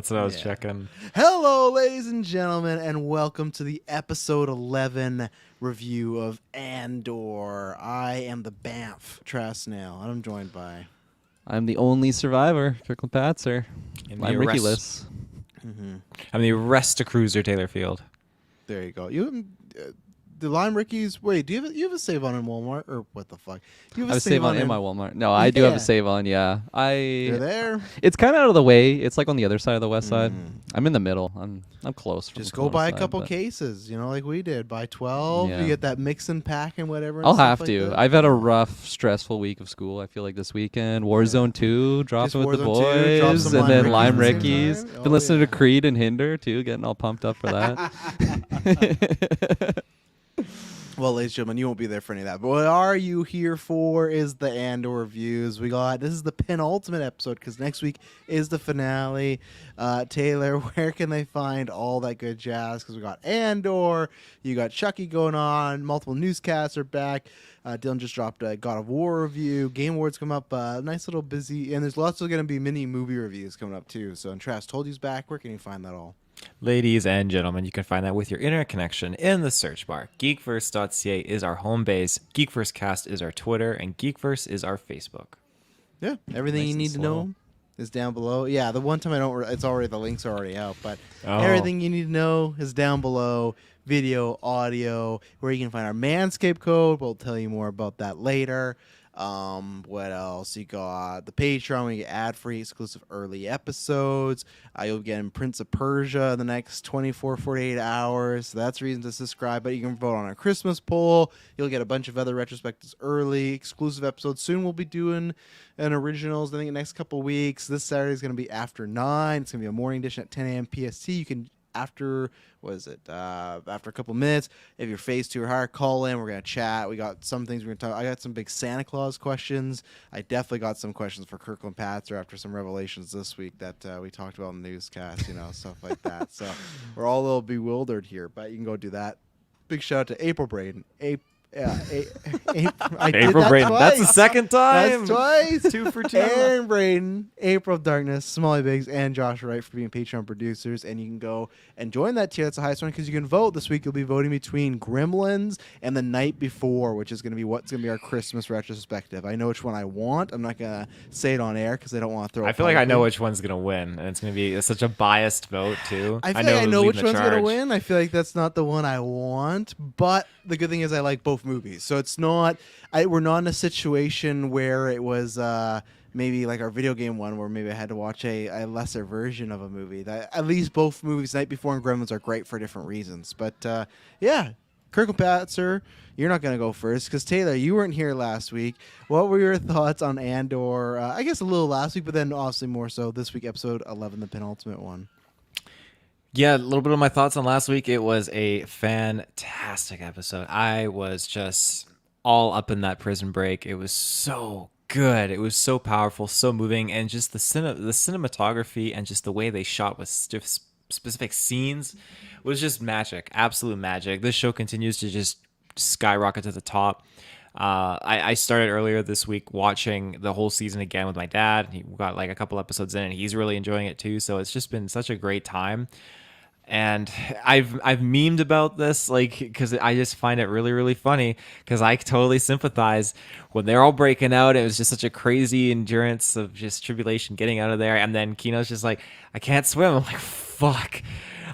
That's what I was checking. Hello, ladies and gentlemen, and welcome to the episode 11 review of Andor. I am the Banff Trasnail, and I'm joined by... I'm the only survivor, Kirklin Patzer. I'm Ricky-less. I'm the Rest-a-Cruiser Taylor Field. There you go. The Lime Rickies. Wait, do you have a save on in Walmart or what the fuck? Do you have a save on in my Walmart? No, I do have a save on. Yeah, You're there. It's kind of out of the way. It's like on the other side of the west side. I'm in the middle. I'm close. Just go buy a couple cases, like we did. Buy 12. Yeah. You get that mix and pack and whatever. I'll have to. I've had a rough, stressful week of school. I feel like this weekend, Warzone 2, dropping with the boys, and then Lime Rickies. Been listening to Creed and Hinder too, getting all pumped up for that. Well, ladies and gentlemen, you won't be there for any of that. But what are you here for is the Andor reviews. This is the penultimate episode because next week is the finale. Taylor, where can they find all that good jazz? Because we got Andor, you got Chucky going on, multiple newscasts are back. Dylan just dropped a God of War review. Game Awards come up, nice little busy. And there's lots of going to be mini movie reviews coming up too. So, and Travis told you's back. Where can you find that all? Ladies and gentlemen, you can find that with your internet connection in the search bar. GeekVerse.ca is our home base. GeekVerseCast is our Twitter, and GeekVerse is our Facebook. Yeah, everything you need to know is down below. Yeah, the one time the links are already out, but everything you need to know is down below. Video, audio, where you can find our Manscaped code. We'll tell you more about that later. What else? You got the Patreon where you get ad-free exclusive early episodes. You'll get in Prince of Persia in the next 48 hours. So that's reason to subscribe. But you can vote on our Christmas poll. You'll get a bunch of other retrospectives early, exclusive episodes. Soon we'll be doing an originals. I think in the next couple weeks. This Saturday is going to be after 9. It's going to be a morning edition at 10 a.m. PST. You can after a couple minutes, if your face too hard, call in. We're gonna chat. We got some things we're gonna talk. I got some big Santa Claus questions. I definitely got some questions for Kirklin Patzer after some revelations this week that we talked about in the newscast, stuff like that. So we're all a little bewildered here, but you can go do that. Big shout out to April Braden. April Braden. That's the second time. That's twice. 2 for 2. Aaron Braden, April Darkness, Smalley Biggs, and Josh Wright for being Patreon producers. And you can go and join that tier. That's the highest one because you can vote. This week you'll be voting between Gremlins and The Night Before, which is going to be what's going to be our Christmas retrospective. I know which one I want. I'm not going to say it on air because I don't want to throw. I feel like I know which one's going to win, and it's going to be such a biased vote too. I know which one's going to win. I feel like that's not the one I want, but the good thing is I like both movies, so it's not. We're not in a situation where it was maybe like our video game one, where maybe I had to watch a lesser version of a movie. At least both movies, Night Before and Gremlins, are great for different reasons. But yeah, Kirklin Patzer, you're not going to go first because Taylor, you weren't here last week. What were your thoughts on Andor? I guess a little last week, but then obviously more so this week, episode 11, the penultimate one. Yeah, a little bit of my thoughts on last week. It was a fantastic episode. I was just all up in that prison break. It was so good. It was so powerful, so moving, and just the cinematography and just the way they shot with specific scenes was just magic, absolute magic. This show continues to just skyrocket to the top. I started earlier this week watching the whole season again with my dad. He got like a couple episodes in, and he's really enjoying it too. So it's just been such a great time. And I've memed about this, because I just find it really, really funny, because I totally sympathize when they're all breaking out. It was just such a crazy endurance of just tribulation getting out of there. And then Kino's just like, I can't swim. I'm like, fuck.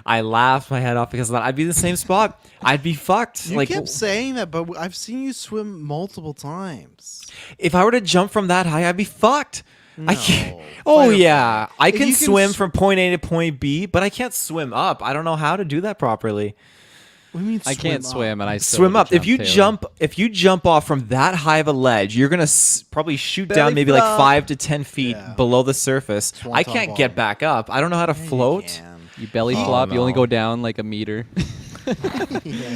I laughed my head off because I'd be in the same spot. I'd be fucked. You kept saying that, but I've seen you swim multiple times. If I were to jump from that high, I'd be fucked. No. I can't. Oh yeah, I can swim from point A to point B, but I can't swim up. I don't know how to do that properly. What do you mean I can't swim, and I still swim up. If you Taylor. jump off from that high of a ledge, you're gonna probably shoot down maybe like 5 to 10 feet below the surface. I can't get back up. I don't know how to float. You belly flop. You only go down like a meter.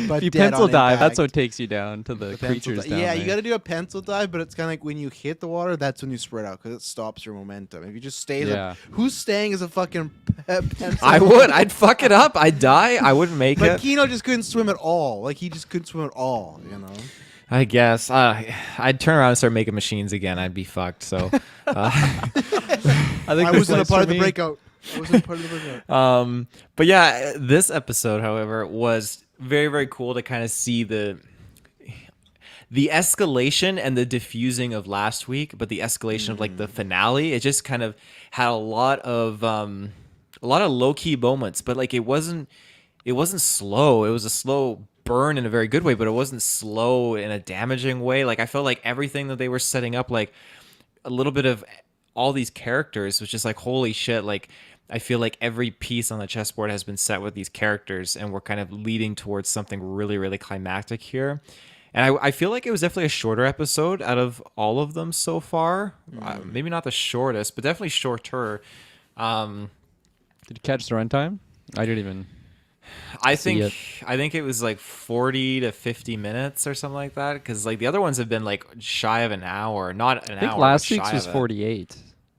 But you pencil dive. That's what takes you down to the creatures down there. You got to do a pencil dive, but it's kind of like when you hit the water, that's when you spread out because it stops your momentum. If you just stay, who's staying as a fucking pencil? I would. I'd fuck it up. I'd die. I wouldn't make it. But Kino just couldn't swim at all. He just couldn't swim at all. I guess I'd turn around and start making machines again. I'd be fucked. So I think I wasn't a part of the breakout. I wasn't part of the book. But yeah, this episode, however, was very, very cool to kind of see the escalation and the diffusing of last week, but the escalation of like the finale. It just kind of had a lot of low key moments, but like it wasn't slow. It was a slow burn in a very good way, but it wasn't slow in a damaging way. Like I felt like everything that they were setting up, like a little bit of all these characters, was just like, holy shit. Like I feel like every piece on the chessboard has been set with these characters, and we're kind of leading towards something really, really climactic here. And I feel like it was definitely a shorter episode out of all of them so far. Maybe not the shortest, but definitely shorter. Did you catch the runtime? I didn't even. I think it was like 40 to 50 minutes or something like that. Because like the other ones have been like shy of an hour, not an hour. I think last week's was 48.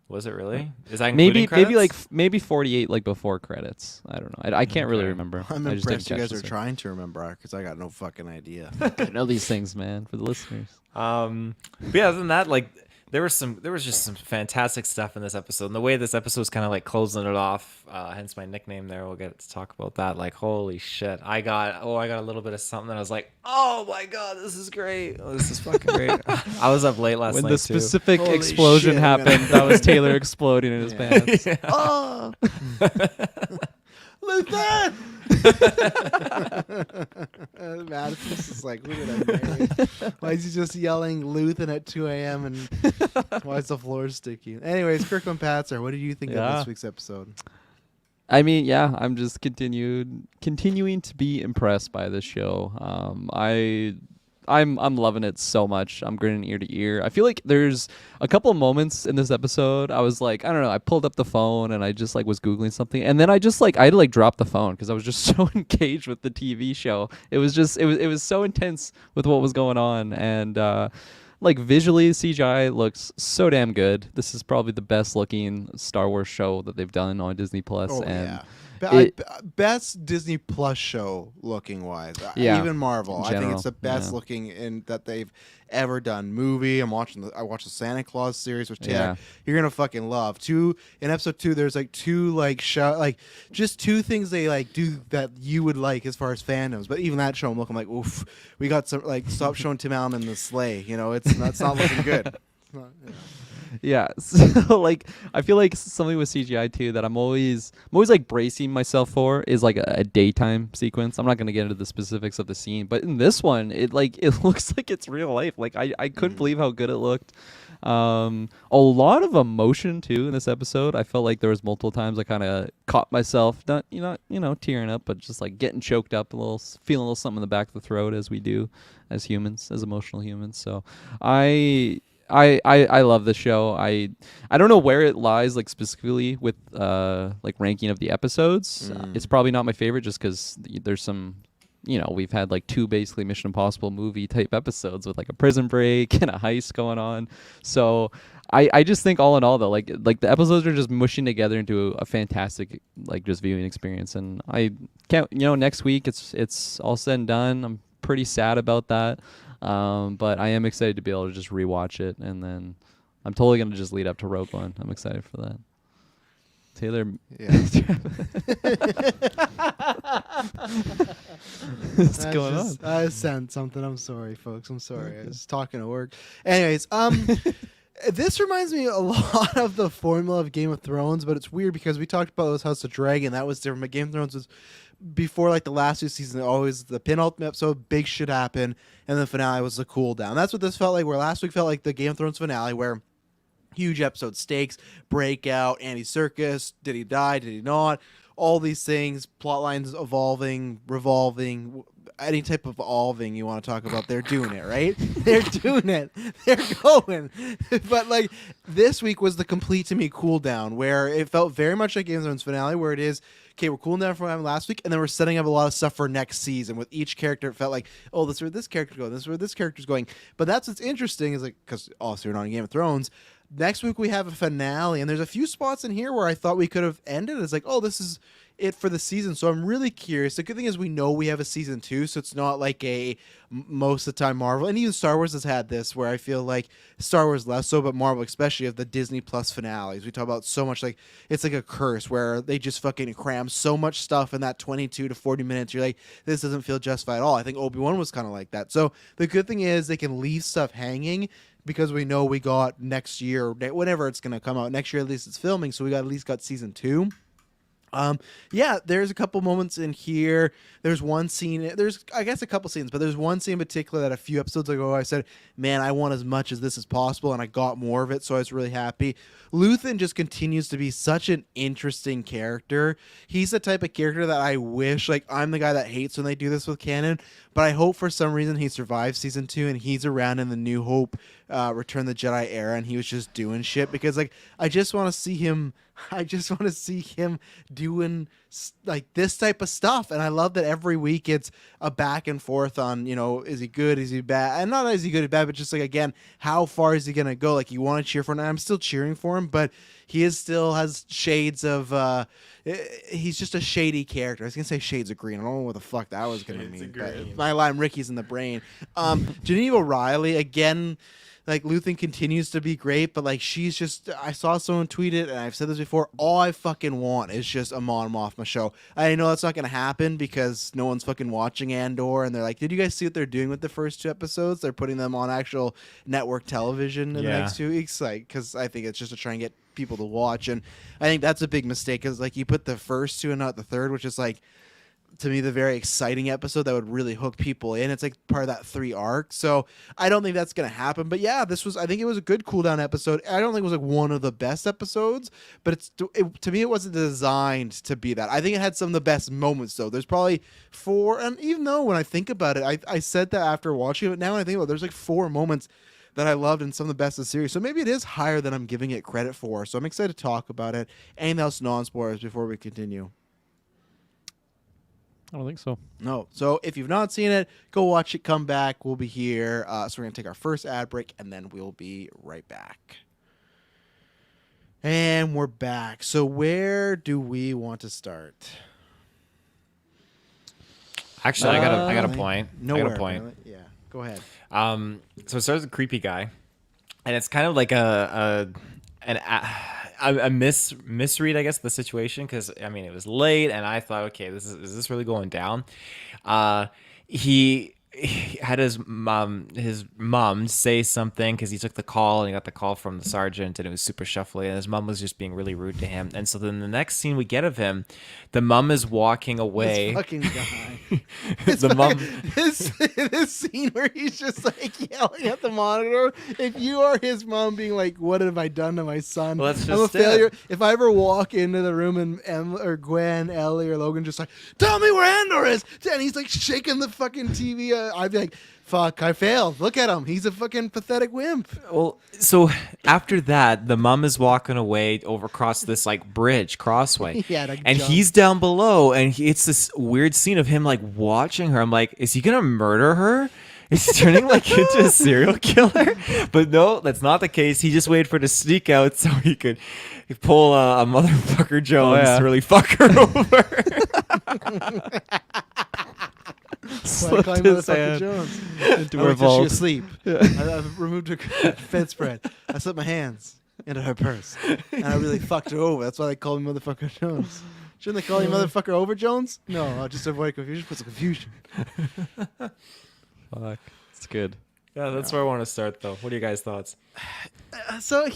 Was it really? Is that including credits? maybe 48 like before credits. I don't know. I can't really remember. I'm I just impressed you didn't guys catch are trying to remember because I got no fucking idea. I know these things, man, for the listeners. But yeah, other than that, like there was just some fantastic stuff in this episode, and the way this episode was kind of like closing it off, hence my nickname there. We'll get to talk about that. Like, holy shit, I got a little bit of something that I was like, oh my god, this is great. Oh, this is fucking great. I was up late last night when the too. specific Holy explosion shit, happened. That was Taylor exploding in his pants. Oh, Luther! Madison's just like, look at that. Why is he just yelling Luthen at 2 a.m. and why is the floor sticky? Anyways, Kirklin Patzer, what did you think of this week's episode? I mean, yeah, I'm just continuing to be impressed by this show. I'm loving it so much. I'm grinning ear to ear. I feel like there's a couple of moments in this episode I was like, I don't know, I pulled up the phone and I just like was Googling something, and then I had to like drop the phone because I was just so engaged with the TV show. It was so intense with what was going on, and like visually CGI looks so damn good. This is probably the best looking Star Wars show that they've done on Disney Plus. Oh, and yeah. Best Disney Plus show looking wise. Yeah, even Marvel. I think it's the best yeah. looking in that they've ever done. Movie. I watched the Santa Claus series, which Taylor, you're gonna fucking love. In episode 2, there's like two just two things they like do that you would like as far as fandoms. But even that show, I'm looking like, oof, we got some like stop showing Tim Allen in the sleigh. You know, it's not looking good. It's not, you know. Yeah, so like I feel like something with CGI too that I'm always like bracing myself for is like a daytime sequence. I'm not gonna get into the specifics of the scene, but in this one, it looks like it's real life. Like I couldn't believe how good it looked. A lot of emotion too in this episode. I felt like there was multiple times I kind of caught myself not tearing up, but just like getting choked up a little, feeling a little something in the back of the throat as we do as humans, as emotional humans. So I love the show. I don't know where it lies like specifically with like ranking of the episodes. It's probably not my favorite just because there's some, we've had like 2 basically Mission Impossible movie type episodes with like a prison break and a heist going on. So I just think all in all though, like the episodes are just mushing together into a fantastic like just viewing experience. And I can't, next week it's all said and done. I'm pretty sad about that. But I am excited to be able to just rewatch it, and then I'm totally gonna just lead up to Rogue One. I'm excited for that. Taylor, what's going on? I sent something. I'm sorry, folks. I'm sorry. I was talking at work. Anyways, this reminds me a lot of the formula of Game of Thrones, but it's weird because we talked about this House of Dragon. That was different. But Game of Thrones was before like the last 2 seasons. Always the penultimate episode, big shit happened, and the finale was the cool down. That's what this felt like. Where last week felt like the Game of Thrones finale, where huge episode stakes, breakout, Andy Serkis, did he die, did he not? All these things, plot lines evolving, revolving, any type of evolving you want to talk about, they're doing it, right? They're doing it. They're going. But like this week was the complete to me cool down, where it felt very much like Game of Thrones finale, where it is, okay, we're cooling down from what happened last week, and then we're setting up a lot of stuff for next season. With each character, it felt like, oh, this is where this character's going, this is where this character's going. But that's what's interesting is like, because also you're not in Game of Thrones, next week we have a finale, and there's a few spots in here where I thought we could have ended. It's like, oh, this is it for the season. So I'm really curious. The good thing is we know we have a season 2, so it's not like a most of the time Marvel, and even Star Wars has had this where I feel like Star Wars less so, but Marvel especially of the Disney Plus finales. We talk about so much, like it's like a curse where they just fucking cram so much stuff in that 22 to 40 minutes. You're like, this doesn't feel justified at all. I think Obi-Wan was kind of like that. So the good thing is they can leave stuff hanging because we know we got next year, whenever it's going to come out. Next year, at least it's filming, so we got at least got season 2. Yeah, there's a couple moments in here. There's one scene. There's, I guess, a couple scenes, but there's one scene in particular that a few episodes ago I said, man, I want as much as this as possible, and I got more of it, so I was really happy. Luthen just continues to be such an interesting character. He's the type of character that I wish, like, I'm the guy that hates when they do this with canon, but I hope for some reason he survives season 2 and he's around in the New Hope, Return the Jedi era, and he was just doing shit, because, like, I just want to see him doing like this type of stuff, and I love that every week it's a back and forth on, you know, is he good, is he bad, and not is he good or bad, but just like, again, how far is he gonna go? Like, you want to cheer for him, and I'm still cheering for him, but he is still has shades of he's just a shady character. I was gonna say shades of green. I don't know what the fuck that was gonna mean, but my line Ricky's in the brain. Geneva Riley again. Like, Luthen continues to be great, but, like, she's just... I saw someone tweet it, and I've said this before, all I fucking want is just a Mon Mothma show. I know that's not going to happen because no one's fucking watching Andor, and they're like, did you guys see what they're doing with the first 2 episodes? They're putting them on actual network television in the next 2 weeks, like, because I think it's just to try and get people to watch, and I think that's a big mistake, because, like, you put the first 2 and not the third, which is, like, to me, the very exciting episode that would really hook people in. It's like part of that 3 arc. So I don't think that's going to happen. But yeah, I think it was a good cooldown episode. I don't think it was like one of the best episodes, but to me, it wasn't designed to be that. I think it had some of the best moments, though. There's probably 4, and even though when I think about it, I said that after watching it, but now when I think about it, there's like 4 moments that I loved and some of the best of the series. So maybe it is higher than I'm giving it credit for. So I'm excited to talk about it. Anything else non-spoilers before we continue? I don't think so. No. So if you've not seen it, go watch it. Come back. We'll be here. So we're going to take our first ad break, and then we'll be right back. And we're back. So where do we want to start? Actually, I got a point. Nowhere. I got a point. Really? Yeah. Go ahead. So it starts with a creepy guy, and it's kind of like a misread, I guess, the situation, because I mean it was late, and I thought, okay, is this really going down? He had his mom say something because he took the call and he got the call from the sergeant, and it was super shuffly, and his mom was just being really rude to him. And so then the next scene we get of him, the mom is walking away. This fucking guy. This scene where he's just like yelling at the monitor. If you are his mom, being like, "What have I done to my son? Well, that's I'm a just failure." it. If I ever walk into the room and or Gwen, Ellie, or Logan just like, "Tell me where Andor is," and he's like shaking the fucking TV. I'd be like, fuck, I failed. Look at him. He's a fucking pathetic wimp. Well, so after that, the mom is walking away over across this like bridge crossway. Yeah, and jump. He's down below, and it's this weird scene of him like watching her. I'm like, is he gonna murder her? Is he turning like into a serial killer? But no, that's not the case. He just waited for her to sneak out so he could pull a motherfucker Jones to really fuck her over. Slipped his hand Jones. Into her vault. She asleep. Yeah. I've removed her bedspread. I slipped my hands into her purse, and I really fucked her over. That's why they call me Motherfucker Jones. Shouldn't they call you Motherfucker Over Jones? No, just to avoid confusion. Put some confusion. Fuck, it's good. Yeah, that's where I want to start, though. What are your guys' thoughts? So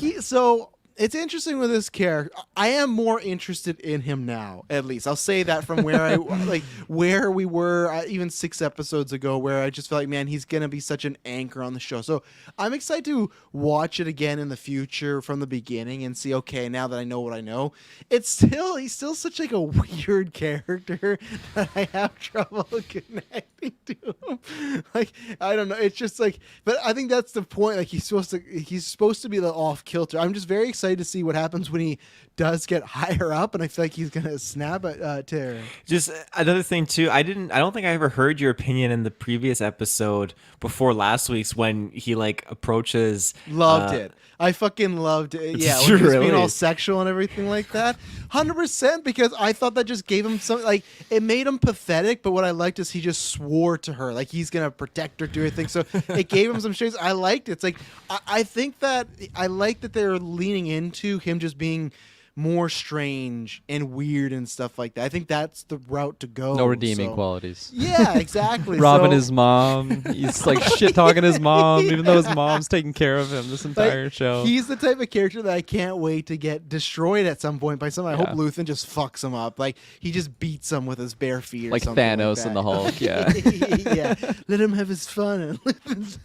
it's interesting with this character. I am more interested in him now, at least. I'll say that from where I like where we were even 6 episodes ago, where I just felt like, man, he's gonna be such an anchor on the show. So I'm excited to watch it again in the future from the beginning and see. Okay, now that I know what I know, he's still such like a weird character that I have trouble connecting to him. Like, I don't know. It's just like, but I think that's the point. Like, he's supposed to be the off kilter. I'm just very excited to see what happens when he does get higher up, and I feel like he's gonna snap at to her. Just another thing too. I don't think I ever heard your opinion in the previous episode before last week's when he like approaches. Loved it. I fucking loved it. Yeah, Did when he you was being really? all sexual and everything like that. 100%, because I thought that just gave him some, like, it made him pathetic, but what I liked is he just swore to her, like he's going to protect her, do everything. So it gave him some shades. I liked it. It's like, I think that, I like that they're leaning into him just being more strange and weird and stuff like that. I think that's the route to go. No redeeming qualities. Yeah, exactly. Robbing So- his mom. He's like shit talking his mom, even though his mom's taking care of him this entire Like, show. He's the type of character that I can't wait to get destroyed at some point by someone. I hope Yeah. Luthen just fucks him up. Like he just beats him with his bare feet. Or Like something Thanos like and the that. Hulk, yeah. Yeah. Let him have his fun. And Luthen's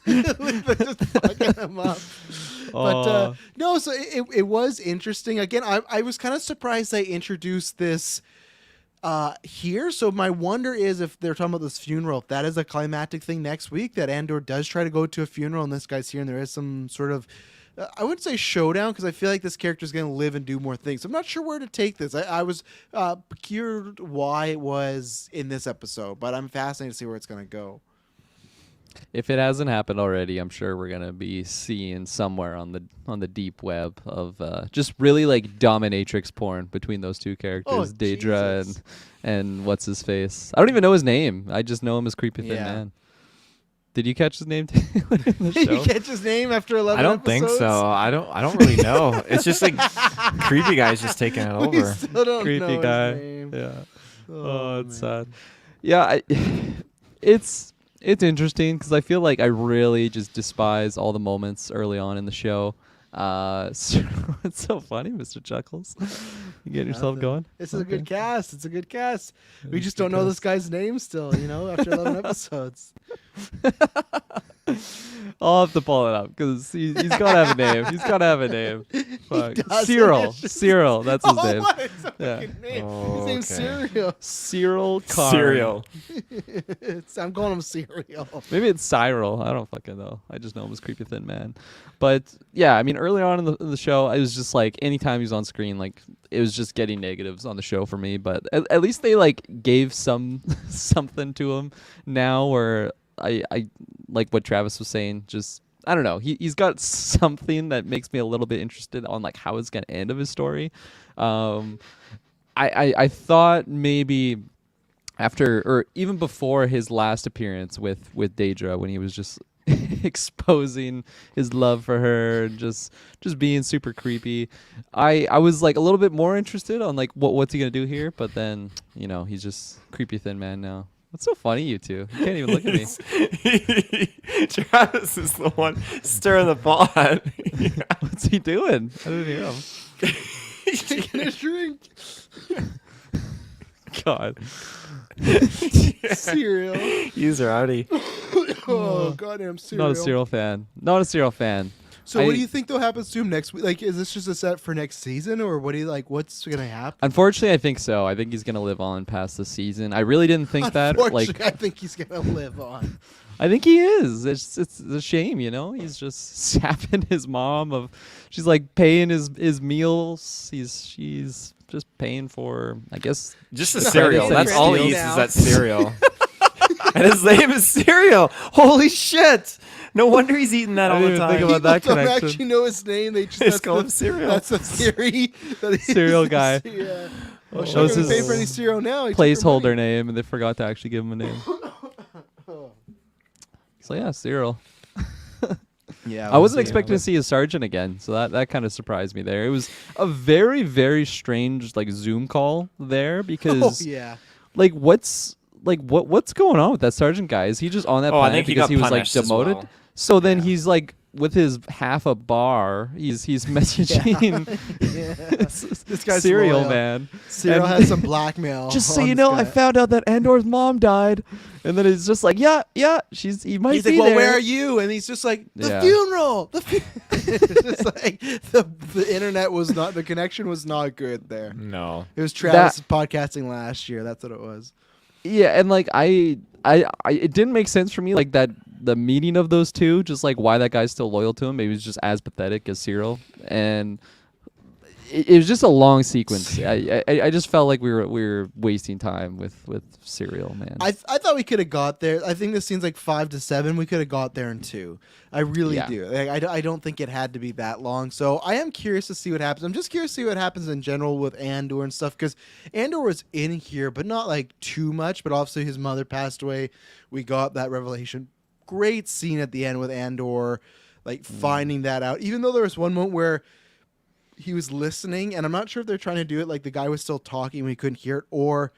Luthen just fucking him up. But no, so it was interesting. Again, I was kind of surprised they introduced this here. So my wonder is if they're talking about this funeral, if that is a climactic thing next week, that Andor does try to go to a funeral and this guy's here and there is some sort of, I wouldn't say showdown, because I feel like this character is going to live and do more things. I'm not sure where to take this. I was curious why it was in this episode, but I'm fascinated to see where it's going to go. If it hasn't happened already, I'm sure we're gonna be seeing somewhere on the deep web of just really like dominatrix porn between those two characters, Oh, Daedra Jesus. and what's his face. I don't even know his name. I just know him as Creepy Thin Yeah. Man. Did you catch his name in the Did you show? catch his name after 11 I don't think episodes? so. I don't really know. It's just like creepy guys just taking it We over. still don't Creepy know his guy. name. Yeah. Oh, it's man. sad. Yeah, it's interesting because I feel like I really just despise all the moments early on in the show. So it's so funny, Mr. Chuckles. You get yourself Nothing. going. This is a good Okay. cast. It's a good cast. We It's just a don't good know cast. this guy's name still, after 11 episodes. I'll have to pull it up because he's got to have a name. He's got to have a name. Fuck. doesn't. Cyril. It's just- Cyril. That's his Oh, name. what? It's a Yeah. fucking name. Oh, His name's okay. Serial. Cyril Karn. Cereal. I'm calling him Serial. Maybe it's Cyril. I don't fucking know. I just know him as Creepy Thin Man. But yeah, I mean, early on in the show, I was just like, anytime he was on screen, like it was just getting negatives on the show for me. But at least they like gave something to him now, where I like what Travis was saying. Just I don't know. He's got something that makes me a little bit interested on like how it's gonna end of his story. I thought maybe after or even before his last appearance with Daedra, when he was just exposing his love for her and just being super creepy, I was like a little bit more interested on like what's he gonna do here, but then he's just Creepy Thin Man now. What's so funny, you two? You can't even look at me. Travis is the one stirring the pot. What's he doing? I didn't hear him. Taking a drink. God. Cereal. He's rowdy. Oh, goddamn Cereal. Not a Cyril fan. Not a Cyril fan. So what do you think though happens to him next week? Like, is this just a set for next season, or what do you like? What's gonna happen? Unfortunately, I think so. I think he's gonna live on past the season. I really didn't think that. Like, Unfortunately, I think he's gonna live on. I think he is. It's a shame, He's just sapping his mom. She's like paying his meals. She's just paying for, I guess. Just a cereal. That's That's all he now. eats is that cereal. And his name is Cereal. Holy shit. No wonder he's eating that I all the didn't even time. think about that People don't connection. actually know his name. They just It's that's called the- Cereal. That's the theory. That he's Cereal guy. Yeah. Well, That she's not was gonna pay his for any cereal now. He took her Placeholder money. name, and they forgot to actually give him a name. So yeah, Cyril. Yeah, I wasn't expecting to see a sergeant again, so that kind of surprised me there. It was a very, very strange like Zoom call there Oh because yeah. what's going on with that sergeant guy? Is he just on that Oh, I planet think he because got he was like punished as demoted? well. So then he's like with his half a bar, he's messaging This guy's Cereal loyal. Man. Cereal And- has some blackmail. Just so on you this know, guy. I found out that Andor's mom died, and then it's just like, he might He's be like, well, there. where are you? And he's just like, the Yeah. funeral. It's just like the internet was not, the connection was not good there. No. It was Travis podcasting last year. That's what it was. Yeah, and like I it didn't make sense for me like that the meeting of those two, just like why that guy's still loyal to him. Maybe he's just as pathetic as Cyril, and it was just a long sequence. I just felt like we were wasting time with Cyril, man. I thought we could have got there. I think this scene's like 5 to 7. We could have got there in 2. I really do. Like, I don't think it had to be that long. So I am curious to see what happens. I'm just curious to see what happens in general with Andor and stuff, because Andor was in here, but not like too much. But obviously his mother passed away. We got that revelation. Great scene at the end with Andor, like finding that out. Even though there was one moment where he was listening, and I'm not sure if they're trying to do it like the guy was still talking when he couldn't hear it, or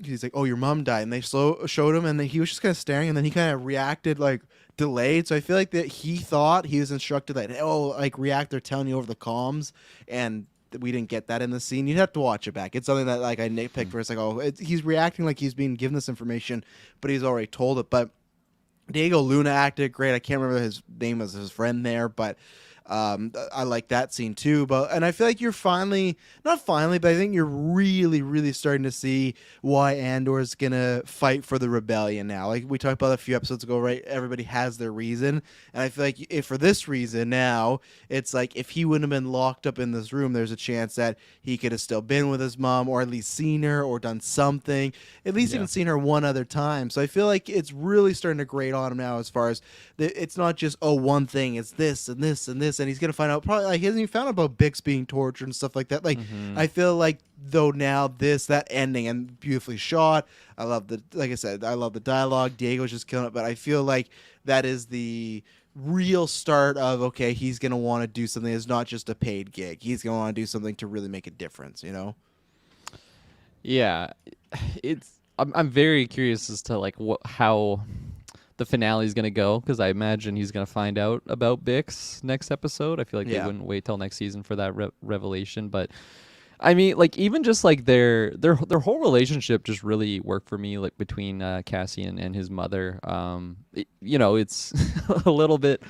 he's like, "Oh, your mom died," and they showed him, and then he was just kind of staring, and then he kind of reacted like delayed. So I feel like that he thought he was instructed that, oh, like react, they're telling you over the comms, and we didn't get that in the scene. You'd have to watch it back. It's something that like I nitpicked where it's like, oh, he's reacting like he's being given this information, but he's already told it. But Diego Luna acted great. I can't remember his name as his friend there, but I like that scene too. And I feel like you're not finally, but I think you're really, really starting to see why Andor's gonna fight for the rebellion now. Like we talked about a few episodes ago, right? Everybody has their reason, and I feel like if for this reason now, it's like if he wouldn't have been locked up in this room, there's a chance that he could have still been with his mom, or at least seen her, or done something, at least even seen her one other time. So I feel like it's really starting to grate on him now, as far as it's not just one thing, it's this and this and this. And he's gonna find out, probably like he hasn't even found out about Bix being tortured and stuff like that. Like I feel like though now that ending and beautifully shot. I love like I said, I love the dialogue. Diego's just killing it, but I feel like that is the real start of okay, he's gonna want to do something that's not just a paid gig. He's gonna want to do something to really make a difference. Yeah, I'm very curious as to like how the finale is going to go, because I imagine he's going to find out about Bix next episode. I feel like they wouldn't wait till next season for that revelation. But I mean, like even just like their whole relationship just really worked for me, like between Cassian and his mother. It's a little bit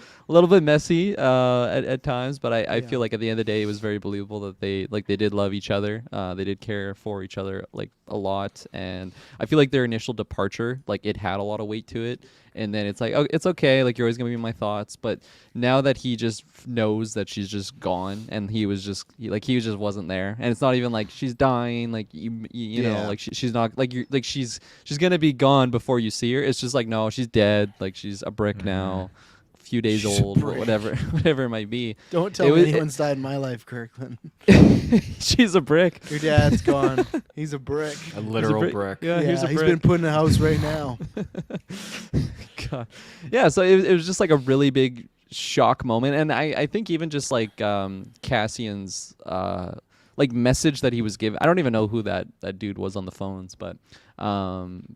messy at times, but I feel like at the end of the day, it was very believable that they did love each other. They did care for each other like a lot, and I feel like their initial departure, like it had a lot of weight to it. And then it's like, oh, it's okay. Like, you're always going to be in my thoughts. But now that he just knows that she's just gone, and he just wasn't there. And it's not even like she's dying. Like, you know, like she's not, like, you're, like she's going to be gone before you see her. It's just like, no, she's dead. Like, she's a brick now. Few days old, or whatever it might be. Don't tell me anyone's died in my life, Kirklin. She's a brick. Your dad's gone. He's a brick. A literal brick. Yeah, he's been put in a house right now. God. Yeah, so it was just like a really big shock moment, and I think even just like Cassian's like message that he was given. I don't even know who that dude was on the phones, but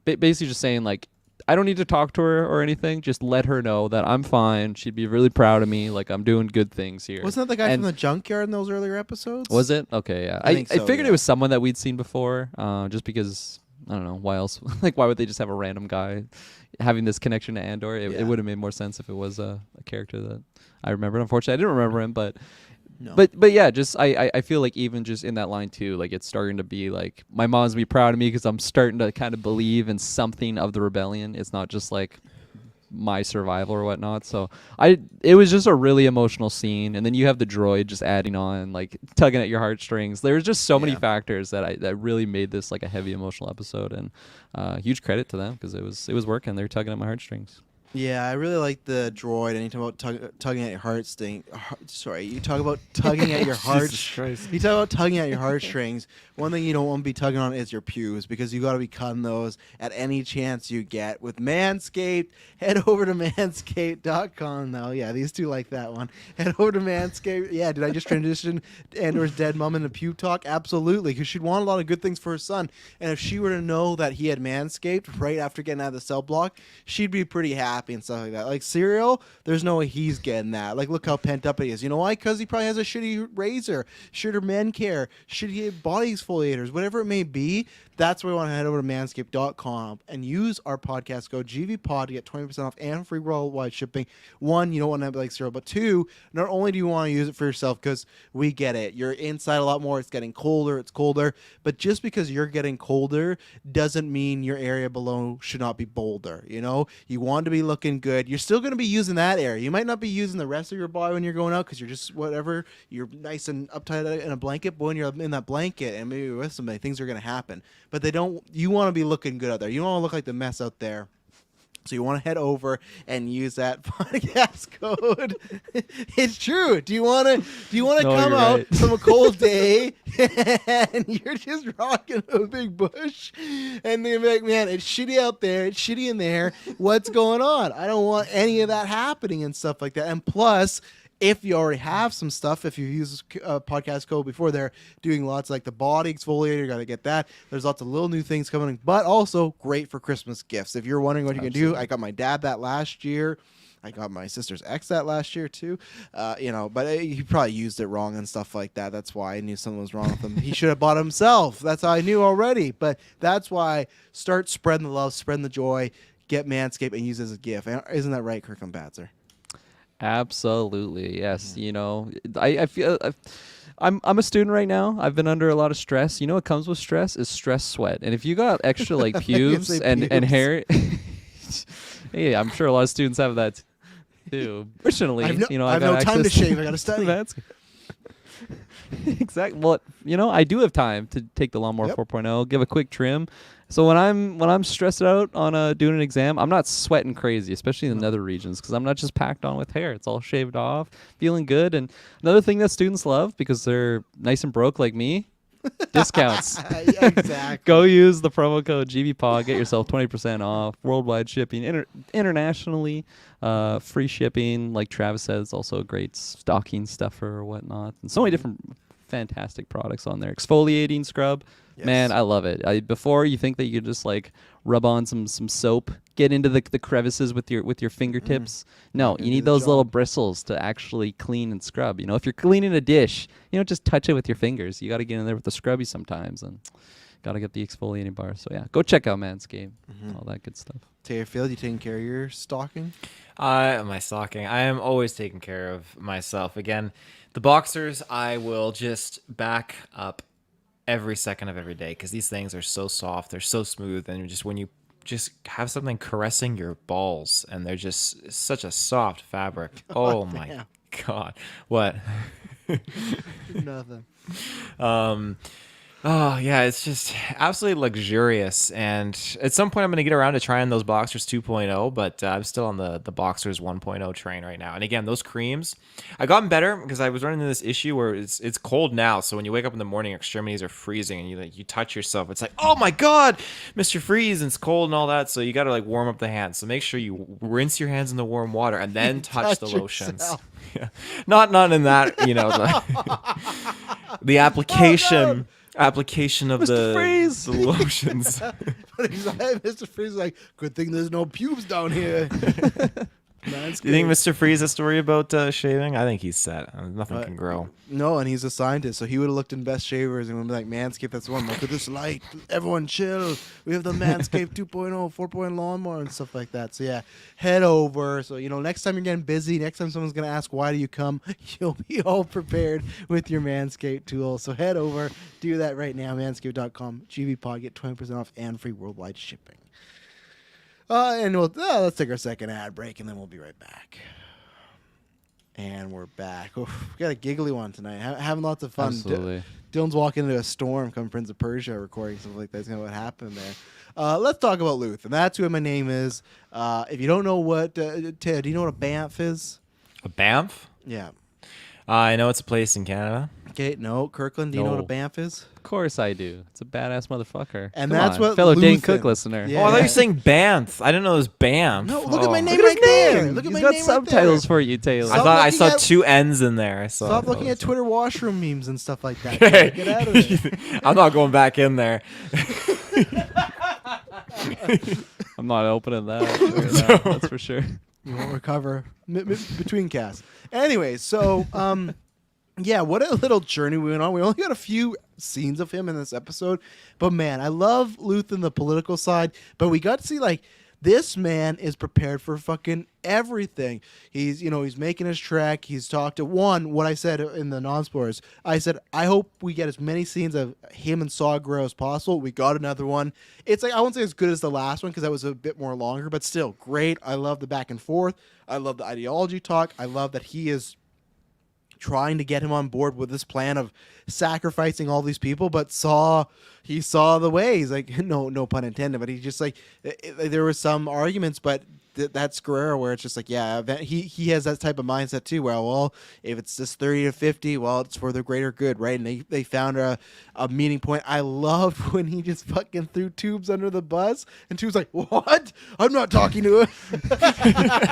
basically just saying like, I don't need to talk to her or anything. Just let her know that I'm fine. She'd be really proud of me. Like, I'm doing good things here. Wasn't that the guy from the junkyard in those earlier episodes? Was it? Okay, yeah. I figured it was someone that we'd seen before, just because, I don't know, why else? Like, why would they just have a random guy having this connection to Andor? It would have made more sense if it was a character that I remembered. Unfortunately, I didn't remember him, but... No. But yeah, just I feel like even just in that line too, like it's starting to be like my mom's gonna be proud of me because I'm starting to kind of believe in something of the rebellion. It's not just like my survival or whatnot. So it was just a really emotional scene, and then you have the droid just adding on, like tugging at your heartstrings. There's just so many factors that really made this like a heavy emotional episode, and huge credit to them because it was working. They were tugging at my heartstrings. Yeah, I really like the droid. And you talk about tugging at your heartstrings. Sorry, you talk about tugging at your heartstrings. You talk about tugging at your heartstrings. One thing you don't want to be tugging on is your pews, because you got to be cutting those at any chance you get. With Manscaped, head over to manscaped.com. No, yeah, these two like that one. Head over to Manscaped. Yeah, did I just transition Andor's dead mom into pew talk? Absolutely, because she'd want a lot of good things for her son. And if she were to know that he had Manscaped right after getting out of the cell block, she'd be pretty happy and stuff like that. Like Cyril, there's no way he's getting that. Like, look how pent up he is. You know why? Because he probably has a shitty razor, shitty men care, shitty body exfoliators, whatever it may be. That's why we want to head over to manscaped.com and use our podcast code GVPOD to get 20% off and free worldwide shipping. One, you don't want to have like Cyril, but two, not only do you want to use it for yourself, because we get it. You're inside a lot more. It's getting colder. It's colder. But just because you're getting colder doesn't mean your area below should not be bolder. You know, you want to be looking good. You're still going to be using that area. You might not be using the rest of your body when you're going out because you're just whatever. You're nice and uptight in a blanket. But when you're in that blanket and maybe with somebody, things are going to happen. But they don't. You want to be looking good out there. You don't want to look like the mess out there. So you want to head over and use that podcast code. It's true. Do you want to come out right. from a cold day and you're just rocking a big bush and they're like, man, it's shitty out there. It's shitty in there. What's going on? I don't want any of that happening and stuff like that. And plus, if you already have some stuff, if you've used podcast code before, they're doing lots like the body exfoliator. You got to get that. There's lots of little new things coming, but also great for Christmas gifts. If you're wondering what you can do, I got my dad that last year. I got my sister's ex that last year too. But he probably used it wrong and stuff like that. That's why I knew something was wrong with him. He should have bought it himself. That's how I knew already. But that's why start spreading the love, spreading the joy, get Manscaped and use it as a gift. Isn't that right, Kirklin Batzer? Absolutely, yes. I feel I'm a student right now. I've been under a lot of stress. You know what comes with stress is stress sweat. And if you got extra like pubes and hair, hey, I'm sure a lot of students have that too. Fortunately, I have no time to shave. I got to study. Exactly. Well, I do have time to take the Lawnmower 4.0, give a quick trim. So when I'm stressed out on doing an exam, I'm not sweating crazy, especially in the nether regions, because I'm not just packed on with hair. It's all shaved off, feeling good. And another thing that students love, because they're nice and broke like me, discounts. Yeah, exactly. Go use the promo code GVPOD, get yourself 20% off, worldwide shipping, internationally, free shipping. Like Travis said, it's also a great stocking stuffer or whatnot, and so many different fantastic products on there. Exfoliating scrub. Yes. Man, I love it. Before, you think that you could just like rub on some soap, get into the crevices with your fingertips. No, you need those little bristles to actually clean and scrub. If you're cleaning a dish, just touch it with your fingers. You got to get in there with the scrubby sometimes, and got to get the exfoliating bar. So yeah, go check out Manscaped, all that good stuff. Taylor Field, you taking care of your stocking? My stocking. I am always taking care of myself. Again, the boxers, I will just back up every second of every day because these things are so soft, they're so smooth, and just when you just have something caressing your balls and they're just such a soft fabric. Oh my God. What? Nothing. Oh, yeah, it's just absolutely luxurious. And at some point, I'm going to get around to trying those Boxers 2.0, but I'm still on the Boxers 1.0 train right now. And again, those creams, I've gotten better because I was running into this issue where it's cold now. So when you wake up in the morning, extremities are freezing and you touch yourself. It's like, oh my God, Mr. Freeze, and it's cold and all that. So you got to warm up the hands. So make sure you rinse your hands in the warm water and then touch the lotions. Yeah. Not in that, the application. Application of the lotions. Mr. Freeze is like, good thing there's no pubes down here. Do you think Mr. Freeze has a story about shaving? I think he's set. Nothing can grow. No, and he's a scientist, so he would have looked in Best Shavers and would be like, Manscaped, that's one. Look at this light. Everyone chill. We have the Manscaped 2.0, 4.0 lawnmower and stuff like that. So, yeah, head over. So, next time you're getting busy, next time someone's going to ask, why do you come? You'll be all prepared with your Manscaped tool. So, head over. Do that right now, manscaped.com. GVPOD, get 20% off and free worldwide shipping. And let's take our second ad break, and then we'll be right back. And we're back. Oof, we got a giggly one tonight. Having lots of fun. Absolutely. Dylan's walking into a storm coming Prince of Persia recording, stuff like that. That's kind of what happened there. Let's talk about Luth, and that's who my name is. If you don't know what, Ted, do you know what a Banff is? A Banff? Yeah. I know it's a place in Canada. Okay, no. Kirkland, do you know what a Banff is? Of course I do. It's a badass motherfucker. And Come that's on, what fellow Dane Luthen. Cook listener. Yeah. Oh, I thought you were saying Banff. I didn't know it was Banff. No, look at my name Look at right his there. name. Look at He's my got name subtitles right for you, Taylor. I saw two N's in there. Stop looking at Twitter washroom memes and stuff like that. Get out of there. I'm not going back in there. I'm not opening that. That's for sure. You won't recover between casts. Anyway, so yeah, what a little journey we went on. We only got a few scenes of him in this episode, but man, I love Luth in the political side. But we got to see This man is prepared for fucking everything. He's making his trek. He's talked to what I said in the non-spoilers. I said I hope we get as many scenes of him and Saw Gerrera as possible. We got another one. It's like I won't say as good as the last one because that was a bit more longer, but still great. I love the back and forth. I love the ideology talk. I love that he is trying to get him on board with this plan of sacrificing all these people, but he saw the way. He's like, no pun intended, but he just like, there were some arguments, but that's Guerrero where it's just like, yeah, he has that type of mindset too. Well, if it's just 30 to 50, well, it's for the greater good, right? And they found a meeting point. I loved when he just fucking threw Tubes under the bus, and Tubes like, what? I'm not talking to him.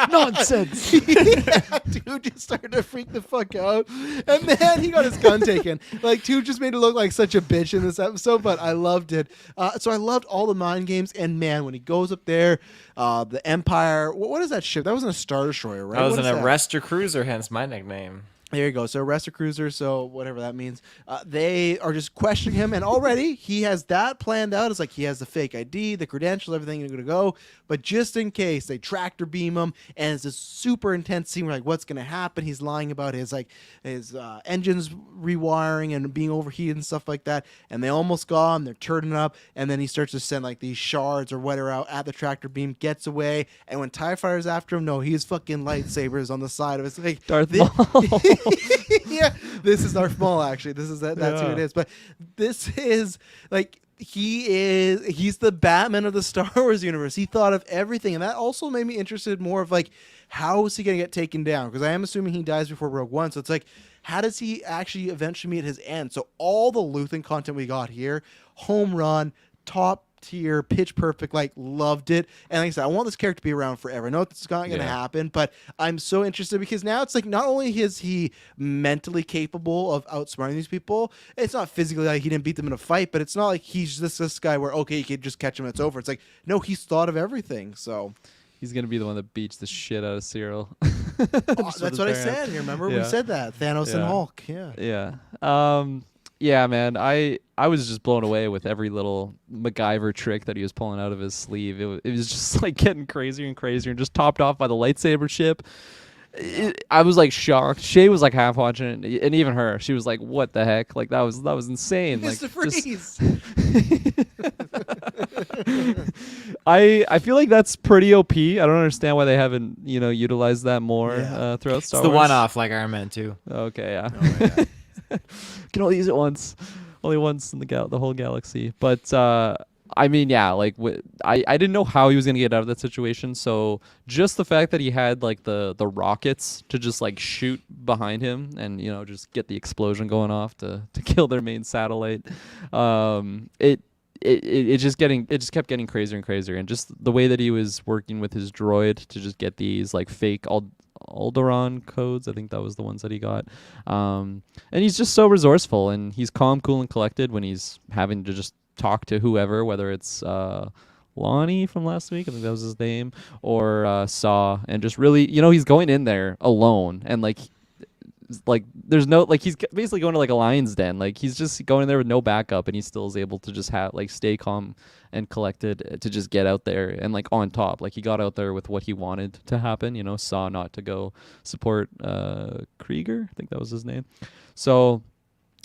Nonsense. Yeah, dude just started to freak the fuck out, and then he got his gun taken. Like, Tube just made it look like such a bitch in this episode, but I loved it. So I loved all the mind games, and man, when he goes up there, the Empire. What is that ship? That wasn't a Star Destroyer, right? That was an arrestor cruiser, hence my nickname. There you go. So arrestor cruiser, so whatever that means. They are just questioning him, and already he has that planned out. It's like he has the fake ID, the credentials, everything going to go. But just in case, they tractor beam him, and it's this super intense scene where, like, what's going to happen? He's lying about his engines rewiring and being overheated and stuff like that. And they almost got him. They're turning up, and then he starts to send like these shards or whatever out at the tractor beam, gets away, and when TIE Fighter's after him, no, he's fucking lightsabers on the side of it. It's like Darth Maul. yeah, this is Darth Maul. Actually, that's who it is. But this is like he's the Batman of the Star Wars universe. He thought of everything, and that also made me interested more of like how is he gonna get taken down? Because I am assuming he dies before Rogue One, so it's like how does he actually eventually meet his end? So all the Luthen content we got here, home run, top tier, pitch perfect, like loved it. And like I said, I want this character to be around forever. I know it's not going to happen, but I'm so interested because now it's like not only is he mentally capable of outsmarting these people, it's not physically like he didn't beat them in a fight, but it's not like he's this guy where okay, you could just catch him and it's over. It's like no, he's thought of everything. So he's gonna be the one that beats the shit out of Cyril. That's what I said. You remember we said that Thanos and Hulk. Yeah, man. I was just blown away with every little MacGyver trick that he was pulling out of his sleeve. It was just like getting crazier and crazier, and just topped off by the lightsaber ship. I was like shocked. Shay was like half watching it, and even her, she was like, "What the heck?" Like that was insane. Mr. Freeze. I feel like that's pretty OP. I don't understand why they haven't utilized that more throughout Star Wars. It's the one-off like Iron Man 2. Okay, yeah. Oh, yeah. Can only use it once. Only once in the whole galaxy. But I mean, yeah, like I didn't know how he was gonna get out of that situation. So just the fact that he had like the rockets to just like shoot behind him and just get the explosion going off to kill their main satellite. It just kept getting crazier and crazier, and just the way that he was working with his droid to just get these like fake Alderaan codes. I think that was the ones that he got. And he's just so resourceful, and he's calm, cool, and collected when he's having to just talk to whoever, whether it's Lonnie from last week, I think that was his name, or Saw, and just really, he's going in there alone, and like there's no, like, he's basically going to like a lion's den. Like he's just going in there with no backup, and he still is able to just have like stay calm and collected to just get out there and like on top. Like he got out there with what he wanted to happen, Saw not to go support Krieger, I think that was his name. So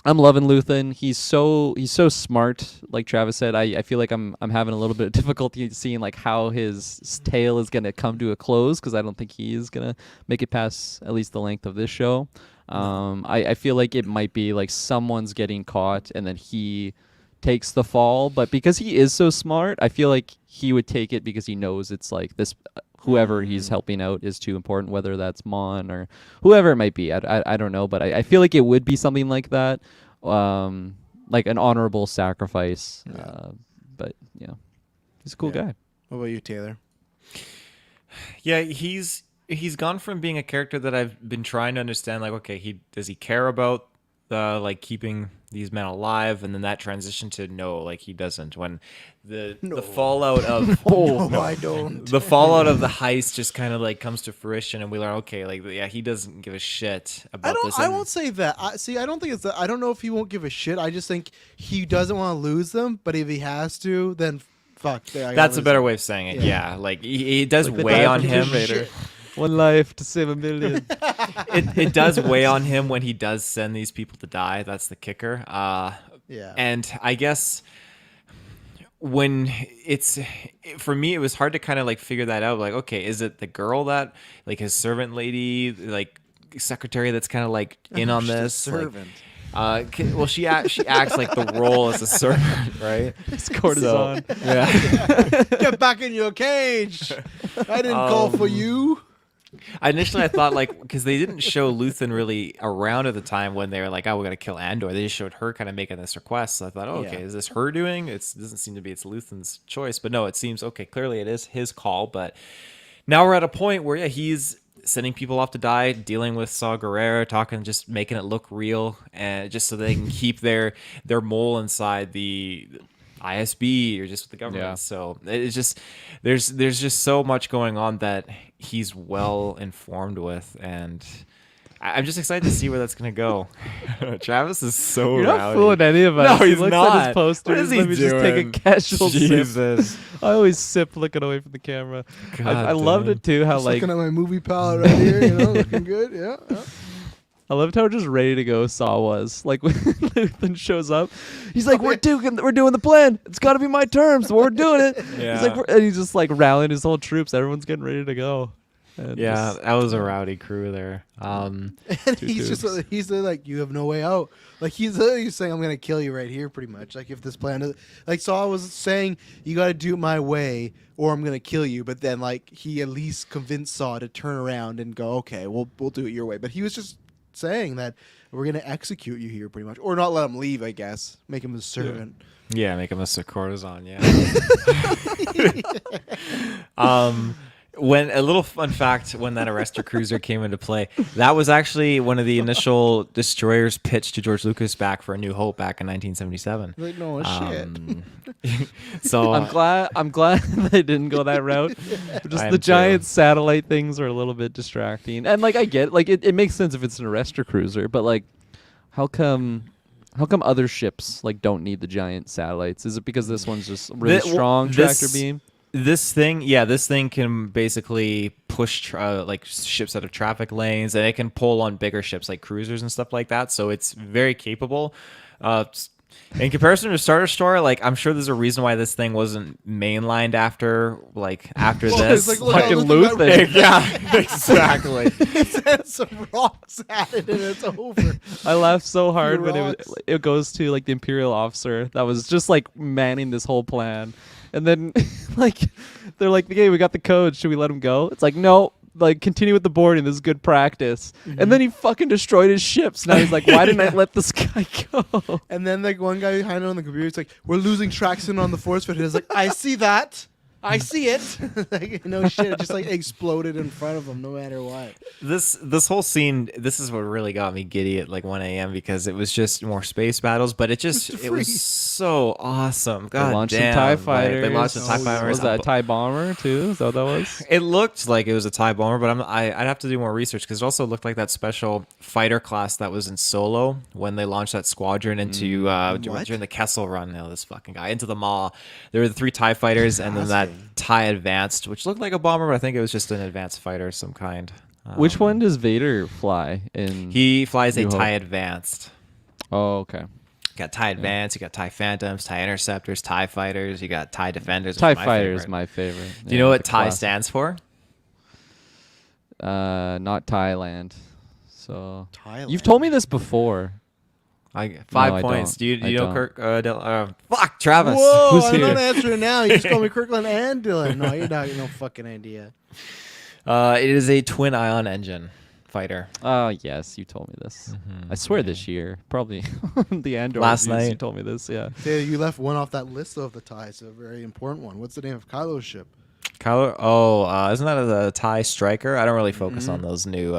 I'm loving Luthen. He's so smart. Like Travis said, I feel like I'm having a little bit of difficulty seeing like how his tale is gonna come to a close, because I don't think he is gonna make it past at least the length of this show. I feel like it might be like someone's getting caught and then he takes the fall, but because he is so smart, I feel like he would take it because he knows it's like this. Whoever he's helping out is too important, whether that's Mon or whoever it might be. I don't know, but I feel like it would be something like that, like an honorable sacrifice. Yeah. But he's a cool guy. What about you, Taylor? Yeah, he's gone from being a character that I've been trying to understand, like, okay, does he care about like keeping these men alive, and then that transition to no, like he doesn't. When the fallout of I don't. The fallout of the heist just kind of like comes to fruition, and we learn, okay, like he doesn't give a shit about this. I won't say that. I don't think it's that. I don't know if he won't give a shit. I just think he doesn't want to lose them, but if he has to, then Fuck. That's a better way of saying it. Yeah, like it does Like the weigh on Darth him. Vader. One life to save a million. It does weigh on him when he does send these people to die. That's the kicker. Yeah. And I guess when it's for me, it was hard to kind of like figure that out. Like, okay, is it the girl that like his servant lady, like secretary, that's kind of like in on She's a this? servant. Well, she acts like the role as a servant, right? It's cortisone. Yeah. Get back in your cage. I didn't call for you. Initially, I thought like because they didn't show Luthen really around at the time when they were like, "Oh, we're gonna kill Andor." They just showed her kind of making this request. So I thought, oh, okay, is this her doing? It doesn't seem to be it's Luthen's choice, but no, it seems okay. Clearly, it is his call. But now we're at a point where he's sending people off to die, dealing with Saw Gerrera, talking, just making it look real, and just so they can keep their mole inside the ISB or just with the government. Yeah. So it's just there's just so much going on that he's well informed with, and I'm just excited to see where that's gonna go. Travis is so You're not rowdy. fooling any of us. No, He he's looks not. at his posters. What is he Let me just take a doing? casual sip. Jesus. I always sip looking away from the camera. God I loved damn. it too. How Just like looking at my movie palette right here, looking good. Yeah. I loved how just ready to go Saw was. Like when Luthen shows up, he's like, "We're doing the plan. It's got to be my terms. We're doing it." Yeah. He's like, and he's just like rallying his whole troops. Everyone's getting ready to go. And Yeah, just- that was a rowdy crew there. And Two he's tubes. he's like, you have no way out. Like he's saying, I'm gonna kill you right here, pretty much. Like if this plan, like Saul was saying, you got to do it my way, or I'm gonna kill you. But then like he at least convinced Saw to turn around and go, okay, we'll do it your way. But he was just saying that we're gonna execute you here, pretty much, or not let him leave. I guess make him a servant. Yeah, make him a Sir Cortizon, yeah. When a little fun fact, when that Arrestor cruiser came into play, that was actually one of the initial destroyers pitched to George Lucas back for A New Hope back in 1977. Like no shit. So I'm glad they didn't go that route. Just I the am giant too. satellite things are a little bit distracting. And like I get like it makes sense if it's an Arrestor cruiser, but like how come other ships like don't need the giant satellites? Is it because this one's just really strong tractor beam? This thing can basically push like ships out of traffic lanes, and it can pull on bigger ships like cruisers and stuff like that. So it's very capable. In comparison to Star Destroyer, like I'm sure there's a reason why this thing wasn't mainlined after this. It's like, Fucking look, Luthen. Yeah, exactly. Send some rocks at it and it's over. I laughed so hard when Rocks. it goes to like the Imperial officer that was just like manning this whole plan. And then like they're like, "Okay, we got the code. Should we let him go?" It's like, "No, like continue with the boarding. This is good practice." And then he fucking destroyed his ships. Now he's like, "Why didn't I let this guy go?" And then like one guy behind him on the computer, he's like, "We're losing traction on the force field." He's like, "I see that. I see it." Like no shit, it just like exploded in front of him, no matter what. This whole scene, this is what really got me giddy at like 1 a.m. because it was just more space battles, but it was so awesome. God They launched damn, some TIE like, fighters. they launched a TIE Oh, fighter. Was that a TIE bomber too? Is that what that was? It looked like it was a TIE bomber, but I'd have to do more research because it also looked like that special fighter class that was in Solo when they launched that squadron into during the Kessel Run. No, this fucking guy into the Maw. There were the 3 TIE fighters and then that TIE Advanced, which looked like a bomber, but I think it was just an advanced fighter of some kind. Which one does Vader fly in? He flies New a Hope? TIE Advanced. Oh, okay. You got TIE Advanced, you got TIE Phantoms, TIE Interceptors, TIE Fighters, you got TIE Defenders. TIE which is my fighter is favorite. my favorite. Do you know what the TIE classic. stands for? Not Thailand. So Thailand. you've told me this before. I 5 I points. don't. Do you I know don't. Kirk? Fuck, Travis. Whoa, Who's I here? don't answer it now. You just call me Kirkland and Dylan. No, you're not. You no fucking idea. It is a twin ion engine fighter. Oh yes, you told me this. I swear this year, probably the Andor Last reviews, You night. told me this. Yeah. Say you left one off that list of the ties, a very important one. What's the name of Kylo's ship? Kylo, isn't that a TIE Striker? I don't really focus on those new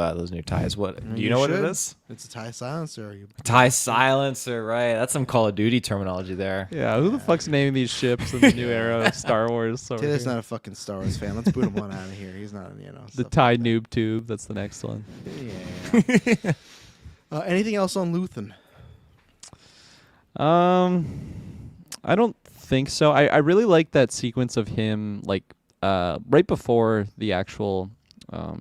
TIEs. What do you know what it should. is? It's a tie silencer. You TIE Silencer, right? That's some Call of Duty terminology there. Yeah. Who the fuck's naming these ships in the new era of Star Wars? over Taylor's here? not a fucking Star Wars fan. Let's boot him on out of here. He's not, The stuff TIE like noob tube. That's the next one. that. Yeah. anything else on Luthen? I don't think so. I really like that sequence of him like right before the actual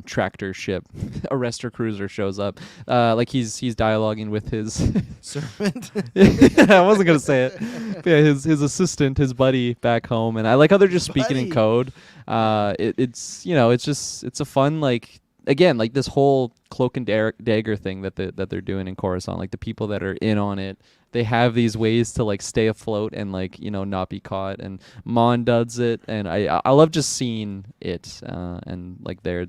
tractor ship arrestor cruiser shows up. Like he's dialoguing with his servant. I wasn't gonna say it. But yeah, his assistant, his buddy back home, and I like how they're just speaking in code. It's it's a fun like. Again, like this whole cloak and dagger thing that they're doing in Coruscant, like the people that are in on it, they have these ways to like stay afloat and like not be caught. And Mon does it, and I love just seeing it. And like they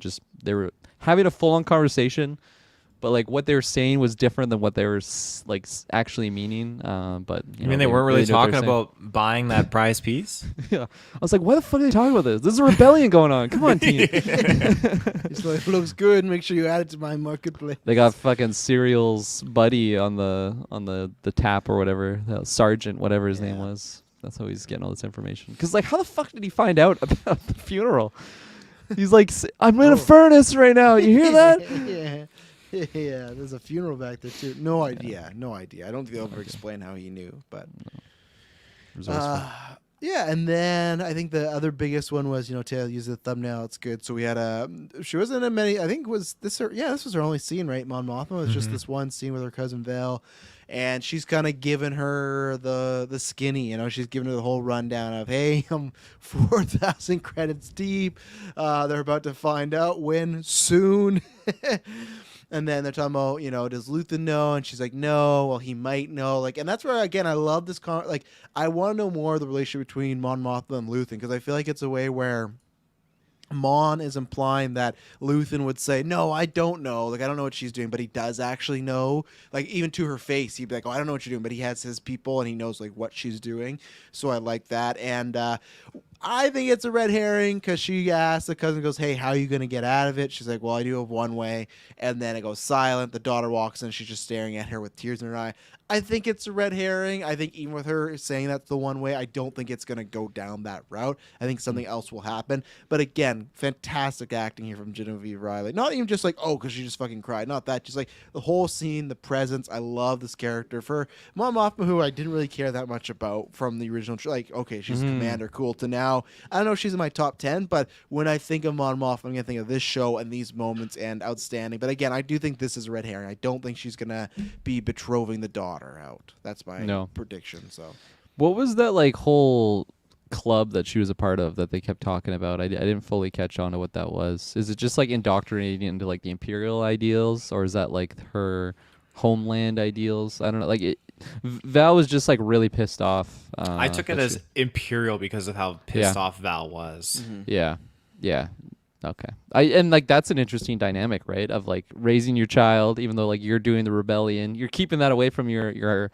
were having a full on conversation, but like what they were saying was different than what they were actually meaning. But you mean they weren't really knew what talking they were about buying that prize piece? yeah, I was like, why the fuck are they talking about this? This is a rebellion going on. Come on, team. It's like, looks good. Make sure you add it to my marketplace. They got fucking Cereal's buddy on the tap or whatever, Sergeant, whatever his name was. That's how he's getting all this information. Because like, how the fuck did he find out about the funeral? He's like, I'm in a furnace right now. You hear that? Yeah. Yeah, there's a funeral back there too. No idea. I don't think they'll ever explain how he knew, but yeah. And then I think the other biggest one was Taylor used the thumbnail. It's good. So we had she wasn't in many. I think this was her only scene, right? Mon Mothma was just this one scene with her cousin Val, and she's kind of giving her the skinny. She's giving her the whole rundown of, hey, I'm 4,000 credits deep. They're about to find out when soon. And then they're talking about, does Luthen know? And she's like, no. Well, he might know. Like, and that's where, again, I love this. I want to know more of the relationship between Mon Mothma and Luthen, because I feel like it's a way where Mon is implying that Luthen would say, no, I don't know. Like, I don't know what she's doing, but he does actually know. Like, even to her face, he'd be like, oh, I don't know what you're doing, but he has his people and he knows, like, what she's doing. So I like that. And I think it's a red herring because she asks, the cousin goes, hey, how are you going to get out of it? She's like, well, I do have one way. And then it goes silent. The daughter walks in. She's just staring at her with tears in her eye. I think it's a red herring. I think even with her saying that's the one way, I don't think it's going to go down that route. I think something else will happen. But again, fantastic acting here from Genevieve Riley. Not even just like, oh, because she just fucking cried. Not that. Just like the whole scene, the presence. I love this character. For Mon Mothma, who I didn't really care that much about from the original, like, okay, she's a commander, cool, to now. I don't know if she's in my top 10, but when I think of Mon Mothma, I'm going to think of this show and these moments and outstanding. But again, I do think this is a red herring. I don't think she's going to be betrothing the daughter out. That's my prediction. So, what was that like whole club that she was a part of that they kept talking about? I didn't fully catch on to what that was. Is it just like indoctrinating into like the Imperial ideals, or is that like her homeland ideals? I don't know. Like Val was just like really pissed off. I took it as Imperial because of how pissed off Val was. Mm-hmm. Yeah. Okay. And like that's an interesting dynamic, right? Of like raising your child, even though like you're doing the rebellion, you're keeping that away from your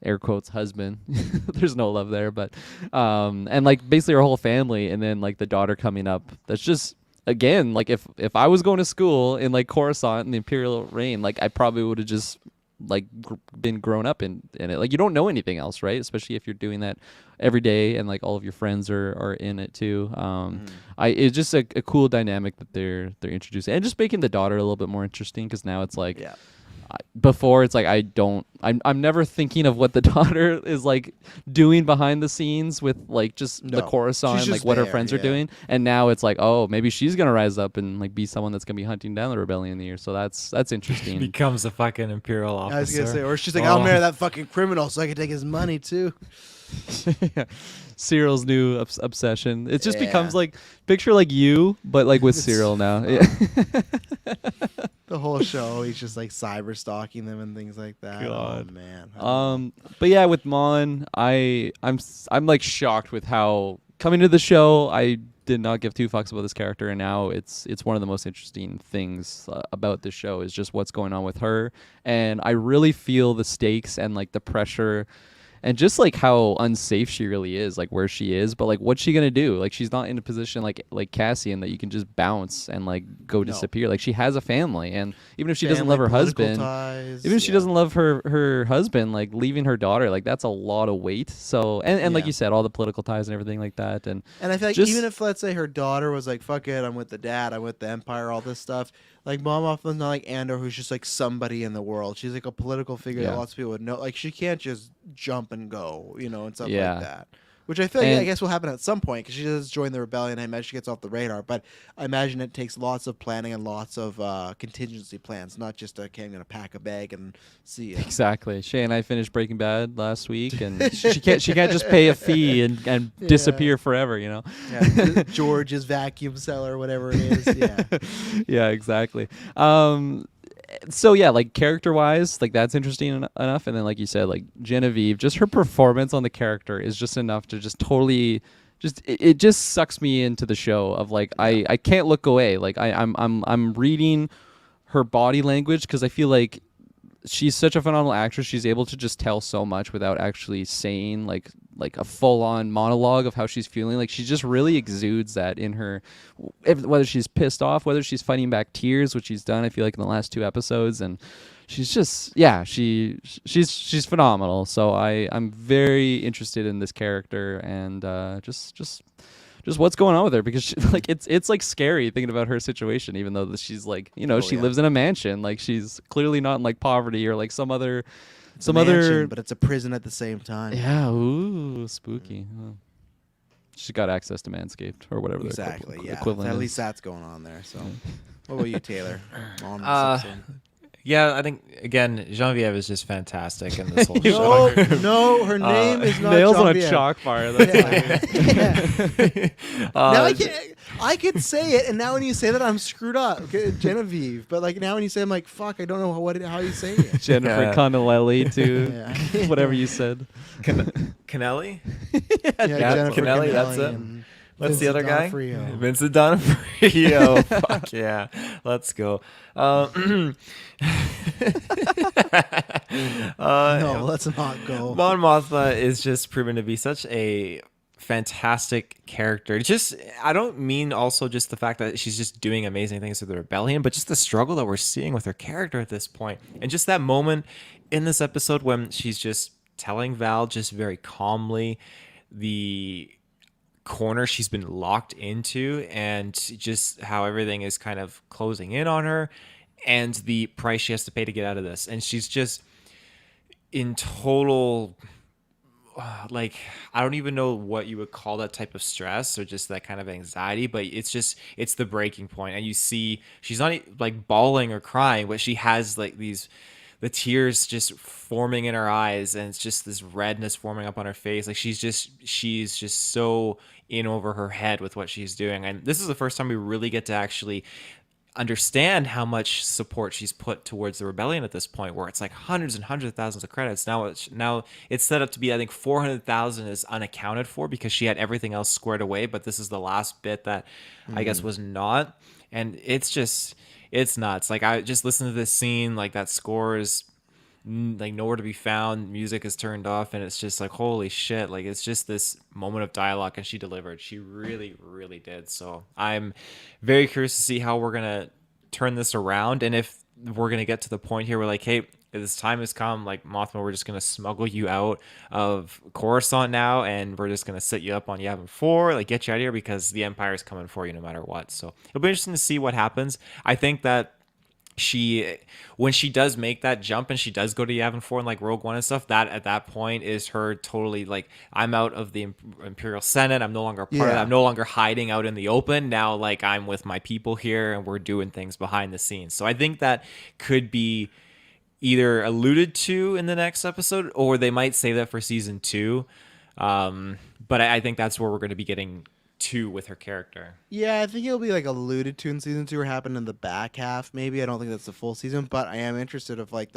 air quotes husband. There's no love there, but and like basically her whole family, and then like the daughter coming up. That's just, again, like if I was going to school in like Coruscant in the Imperial reign, like I probably would have just like been grown up in it. Like you don't know anything else, right? Especially if you're doing that every day and like all of your friends are in it too. It's just a cool dynamic that they're introducing, and just making the daughter a little bit more interesting, because now it's like before it's like I'm never thinking of what the daughter is like doing behind the scenes with like just the Coruscant and like what her friends are doing, and now it's like, oh, maybe she's gonna rise up and like be someone that's gonna be hunting down the rebellion in the year. So that's interesting. Becomes a fucking Imperial officer. I was gonna say, or she's like, I'll marry that fucking criminal so I can take his money too. Cyril's new obsession. It just becomes like, picture like you, but like with Cyril now. The whole show, he's just like cyber stalking them and things like that. God. Oh man. But yeah, with Mon, I'm like shocked with how coming to the show I did not give two fucks about this character, and now it's one of the most interesting things about this show is just what's going on with her, and I really feel the stakes and like the pressure. And just like how unsafe she really is, like where she is, but like what's she gonna do? Like she's not in a position like Cassian that you can just bounce and like go disappear. Like she has a family, and even if she doesn't love her husband, even if she doesn't love her husband, like leaving her daughter, like that's a lot of weight. So and like you said, all the political ties and everything like that, and I feel like even if let's say her daughter was like, fuck it, I'm with the dad, I'm with the Empire, all this stuff. Like Mon Mothma's not like Andor, who's just like somebody in the world. She's like a political figure that Yeah. lots of people would know. Like she can't just jump and go, and stuff Yeah. like that. Which I feel like, And I guess will happen at some point because she does join the rebellion. I imagine she gets off the radar, but I imagine it takes lots of planning and lots of contingency plans, not just okay, I'm gonna pack a bag and see ya. exactly. Shay and I finished Breaking Bad last week, and she can't just pay a fee and Yeah. disappear forever. You know. Yeah, George's vacuum cellar, whatever it is. Yeah. Yeah, exactly. So yeah, like character wise, like that's interesting enough, and then like you said, like Genevieve, just her performance on the character is just enough to just totally just it just sucks me into the show of like I can't look away. Like I'm reading her body language because I feel like she's such a phenomenal actress. She's able to just tell so much without actually saying like a full on monologue of how she's feeling. Like she just really exudes that in her, whether she's pissed off, whether she's fighting back tears, which she's done, I feel like in the last 2 episodes, and she's just she's phenomenal. So I'm very interested in this character and just what's going on with her because she, like it's like scary thinking about her situation, even though she's like she lives in a mansion, like she's clearly not in like poverty or like some other Mansion, but it's a prison at the same time. yeah, ooh, spooky. Oh. She's got access to Manscaped or whatever Exactly. the Yeah. equivalent At is. least that's going on there. So, what about you, Taylor? On this episode? Yeah, I think again, Genevieve is just fantastic in this whole show. No, her name is not Nails on a Genevieve. chalk bar. That's Yeah. Now I could say it, and now when you say that, I'm screwed up. Okay, Genevieve, but like now when you say, it, I'm like, fuck, I don't know how you say it. Jennifer Yeah. Connelly to Yeah. whatever you said. Kennelly? Yeah, Jennifer Kennelly, that's Connelly it. and What's the other Vincent guy? D'Onofrio. Vincent D'Onofrio. Fuck yeah. Let's go. No, let's not go. Mon Mothma is just proven to be such a fantastic character. Just, I don't mean also just the fact that she's just doing amazing things with the rebellion, but just the struggle that we're seeing with her character at this point. And just that moment in this episode when she's just telling Val just very calmly the corner she's been locked into and just how everything is kind of closing in on her and the price she has to pay to get out of this. And she's just in total like, I don't even know what you would call that type of stress or just that kind of anxiety, but it's the breaking point. And you see she's not like bawling or crying, but she has like the tears just forming in her eyes, and it's just this redness forming up on her face. Like she's just so in over her head with what she's doing. And this is the first time we really get to actually understand how much support she's put towards the rebellion at this point, where it's like hundreds and hundreds of thousands of credits. Now it's set up to be, I think 400,000 is unaccounted for because she had everything else squared away, but this is the last bit that I guess was not. And it's nuts. Like, I just listen to this scene, like that score is like nowhere to be found, music is turned off, and it's just like, holy shit. Like, it's just this moment of dialogue, and she delivered. She really, really did. So I'm very curious to see how we're gonna turn this around, and if we're gonna get to the point here where like, hey, this time has come, like Mothma, we're just gonna smuggle you out of Coruscant now, and we're just gonna set you up on Yavin 4, like get you out of here because the Empire is coming for you no matter what. So it'll be interesting to see what happens. I think that when she does make that jump and she does go to Yavin 4 and like Rogue One and stuff, that at that point is her totally like, I'm out of the Imperial Senate, I'm no longer a part of it, I'm no longer hiding out in the open now, like I'm with my people here and we're doing things behind the scenes. So I think that could be either alluded to in the next episode, or they might save that for season 2. But I think that's where we're going to be getting to with her character. Yeah, I think it'll be like alluded to in season 2 or happen in the back half. Maybe I don't think that's the full season, but I am interested of like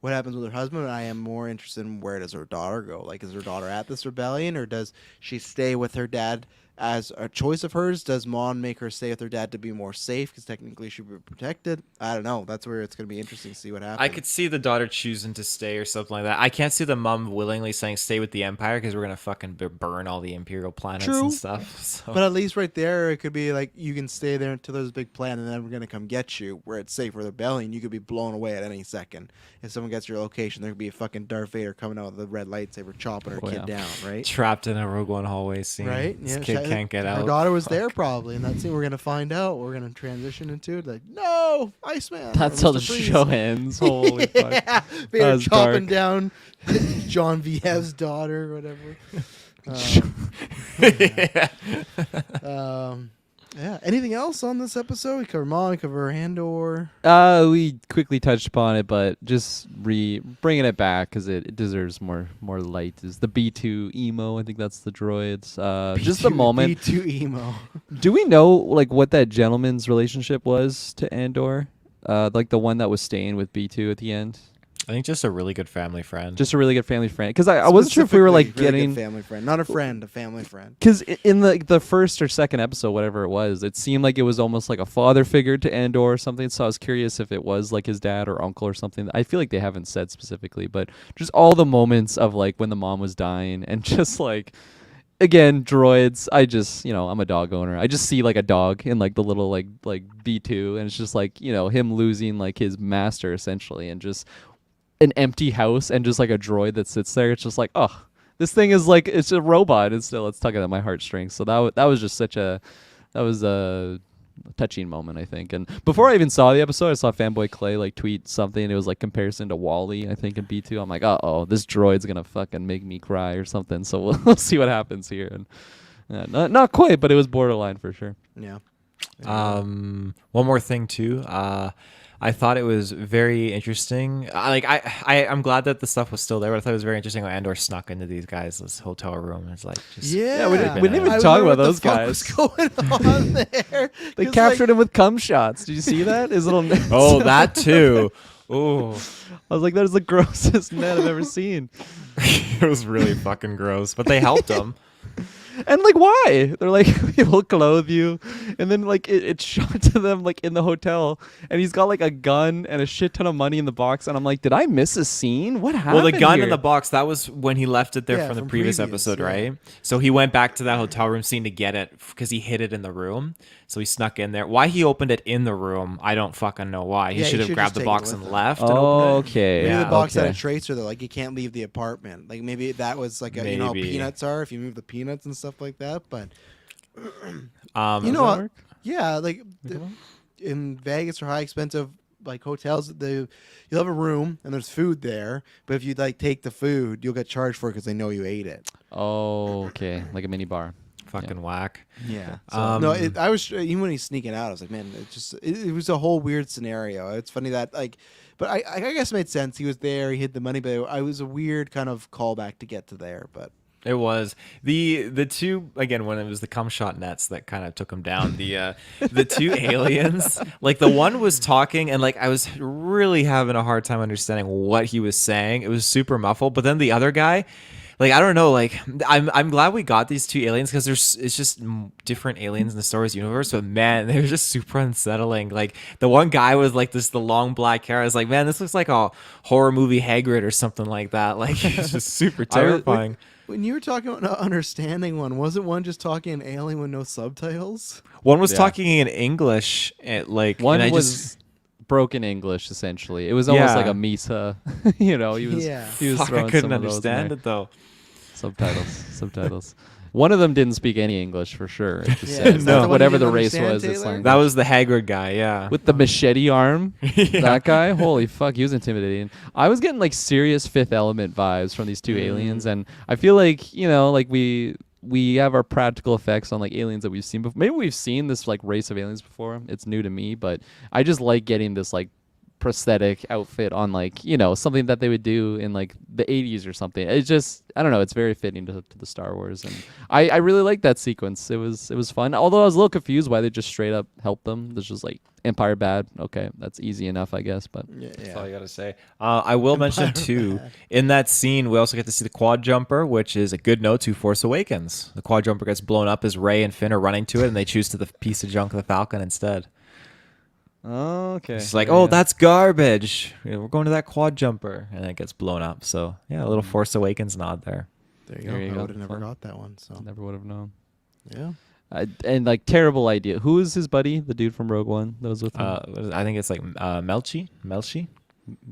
what happens with her husband. And I am more interested in where does her daughter go. Like, is her daughter at this rebellion, or does she stay with her dad as a choice of hers? Does Mon make her stay with her dad to be more safe because technically she'd be protected? I don't know. That's where it's going to be interesting to see what happens. I could see the daughter choosing to stay or something like that. I can't see the mom willingly saying stay with the Empire because we're going to fucking burn all the Imperial planets and stuff. So. But at least right there, it could be like you can stay there until there's a big plan, and then we're going to come get you where it's safe for the rebellion. You could be blown away at any second if someone someone gets your location, there could be a fucking Darth Vader coming out with the red lightsaber chopping her kid down, right? Trapped in a Rogue One hallway scene. Right? This kid can't get out. Her daughter was there probably, and that scene we're gonna find out. We're gonna transition into it. Like, no, Iceman. That's how the show ends. Holy fuck. Yeah, Vader chopping down John Viev's daughter, or whatever. Yeah. Anything else on this episode? We cover Mom, we cover Andor. We quickly touched upon it, but just bringing it back because it deserves more light. Is the B2 emo? I think that's the droids. Just the moment. B2 emo. Do we know like what that gentleman's relationship was to Andor? Like the one that was staying with B2 at the end. I think just a really good family friend. Just a really good family friend. Because I wasn't sure if we were like really getting good family friend, not a friend, a family friend. Because in the first or second episode, whatever it was, it seemed like it was almost like a father figure to Andor or something. So I was curious if it was like his dad or uncle or something. I feel like they haven't said specifically, but just all the moments of like when the mom was dying and just like. Again, droids. I just, I'm a dog owner. I just see like a dog in like the little like B2, and it's just like him losing like his master essentially, and just an empty house and just like a droid that sits there. It's just like, oh, this thing is like it's a robot, and still it's tugging at my heartstrings. So that was just a touching moment, I think. And before I even saw the episode, I saw Fanboy Clay like tweet something. It was like comparison to Wally, I think, in B2. I'm like, this droid's gonna fucking make me cry or something. So we'll see what happens here. And not quite, but it was borderline for sure. Yeah. One more thing too. I thought it was very interesting. I'm glad that the stuff was still there, but I thought it was very interesting how Andor snuck into these guys' hotel room. It's like, just we didn't even talk about those guys. What's going on there? They captured him with cum shots. Did you see that? His little net. Oh, that too. Oh, I was like, that is the grossest net I've ever seen. It was really fucking gross, but they helped him. And like, why? They're like, we will clothe you, and then like it's shot to them like in the hotel, and he's got like a gun and a shit ton of money in the box, and I'm like, did I miss a scene? What happened? Well, the gun here? in the box, that was when he left it there from the previous episode, right? So he went back to that hotel room scene to get it because he hid it in the room. So he snuck in there. Why he opened it in the room, I don't fucking know why. He should have grabbed the box and left. And opened it. Okay. Maybe the box had a tracer that like you can't leave the apartment. Like maybe that was like how peanuts are if you move the peanuts and stuff like that. But you know what? Yeah, like in Vegas or high expensive like hotels, you'll have a room and there's food there. But if you like take the food, you'll get charged for it because they know you ate it. Oh, okay, like a mini bar. Fucking whack. Yeah. So, I was even when he's sneaking out, I was like, man, it was a whole weird scenario. It's funny that like, but I guess it made sense. He was there, he hid the money, but it was a weird kind of callback to get to there. But it was the two again when it was the cum shot nets that kind of took him down. The two aliens, like the one was talking and like I was really having a hard time understanding what he was saying. It was super muffled, but then the other guy. Like, I don't know, like, I'm glad we got these two aliens because it's just different aliens in the Star Wars universe, but man, they're just super unsettling. Like, the one guy was like the long black hair. I was like, man, this looks like a horror movie Hagrid or something like that. Like, it's just super terrifying. When you were talking about not understanding one, wasn't one just talking in alien with no subtitles? One was talking in English, one was broken English essentially. It was almost like a Misa. He was Fuck, throwing I couldn't some of those understand it though. Subtitles. One of them didn't speak any English for sure. It just says that whatever the race was, it's like that was the Hagrid guy, yeah. With the machete arm. That guy, holy fuck, he was intimidating. I was getting like serious Fifth Element vibes from these two aliens, and I feel like, like we have our practical effects on like aliens that we've seen before. Maybe we've seen this like race of aliens before. It's new to me, but I just like getting this like prosthetic outfit on like something that they would do in like the 80s or something. It's just I don't know, it's very fitting to the Star Wars, and I really like that sequence. It was fun, although I was a little confused why they just straight up helped them. There's just like Empire bad, okay, that's easy enough I guess, but that's all I gotta say. I will mention too, in that scene we also get to see the quad jumper, which is a good note to Force Awakens. The quad jumper gets blown up as Rey and Finn are running to it, and they choose to the piece of junk of the Falcon instead. Oh, okay. It's like, that's garbage. We're going to that quad jumper, and it gets blown up. So yeah, a little Force Awakens nod there. There you go. I would have never got that one. So never would have known. Yeah. And like terrible idea. Who is his buddy? The dude from Rogue One that was with him. I think it's like Melchi.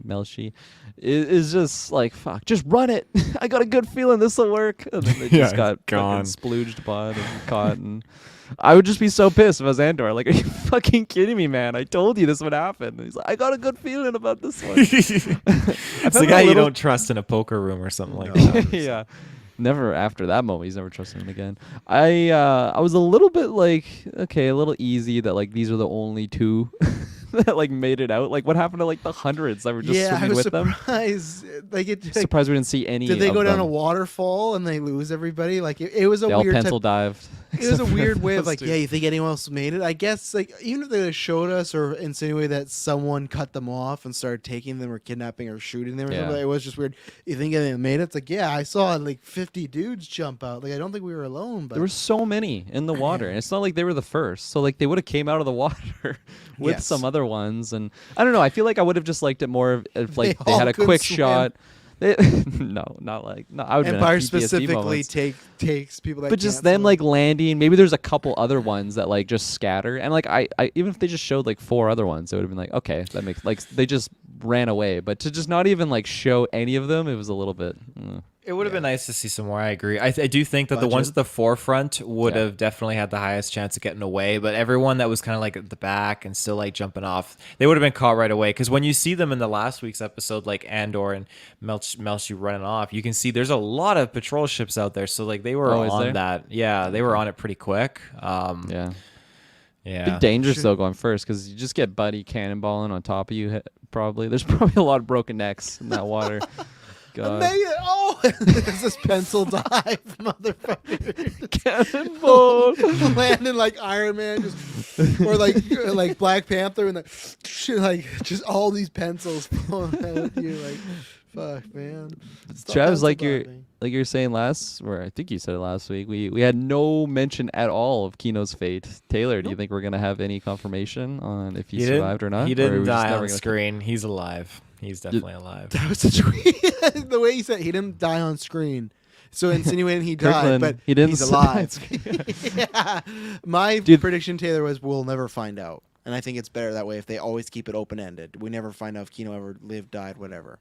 Melshi, is just like, fuck, just run it. I got a good feeling this will work. And then they Yeah, just got gone. fucking splooged upon and caught. And I would just be so pissed if I was Andor. Like, are you fucking kidding me, man? I told you this would happen. And he's like, I got a good feeling about this one. It's the guy you don't trust in a poker room or something like that. Yeah. Never after that moment, he's never trusted him again. I was a little bit like, okay, a little easy that like these are the only two that like made it out. Like, what happened to like the hundreds that were just I swimming was with them? surprised. Like, Surprised we didn't see any. Did they of go down them. a waterfall and they lose everybody? Like, it was a They all weird pencil dived. It was a weird way of those like, two. yeah, you think anyone else made it? I guess like even if they showed us or insinuated that someone cut them off and started taking them or kidnapping or shooting them or something, it was just weird. You think anyone made it? It's like, yeah, I saw like 50 dudes jump out. Like, I don't think we were alone, but There were so many in the water, and it's not like they were the first. So like they would have came out of the water with some other ones, and I don't know. I feel like I would have just liked it more if like they all had a couldn't quick swim. shot. No, not like no. I would Empire PTSD specifically moments. takes people that But just can't them swim. like landing. Maybe there's a couple other ones that like just scatter, and like I even if they just showed like 4 other ones, it would have been like, okay, that makes like they just ran away. But to just not even like show any of them, it was a little bit. It would have been nice to see some more. I agree. I do think that the ones at the forefront would have definitely had the highest chance of getting away. But everyone that was kind of like at the back and still like jumping off, they would have been caught right away. Because when you see them in the last week's episode, like Andor and Melshi running off, you can see there's a lot of patrol ships out there. So like they were is on there? that. Yeah, they were on it pretty quick. Yeah. Yeah. Be dangerous though going first because you just get buddy cannonballing on top of you. Probably there's probably a lot of broken necks in that water. God. Oh, it's this pencil dive, motherfucker. Cannonball. Landing like Iron Man, just or like Black Panther, and like just all these pencils falling out at you. Like, fuck, man. Stop Travis, pencil like diving. you're saying or I think you said it last week. We had no mention at all of Kino's fate. Taylor, do you think we're gonna have any confirmation on if he survived or not? He Or are didn't we just die never on gonna- screen. He's alive. He's definitely alive. That was a tweet. The way he said he didn't die on screen. So insinuating he died, Kirkland, but he didn't he's die on alive. Yeah. My Dude. prediction, Taylor, was we'll never find out. And I think it's better that way if they always keep it open-ended. We never find out if Kino ever lived, died, whatever.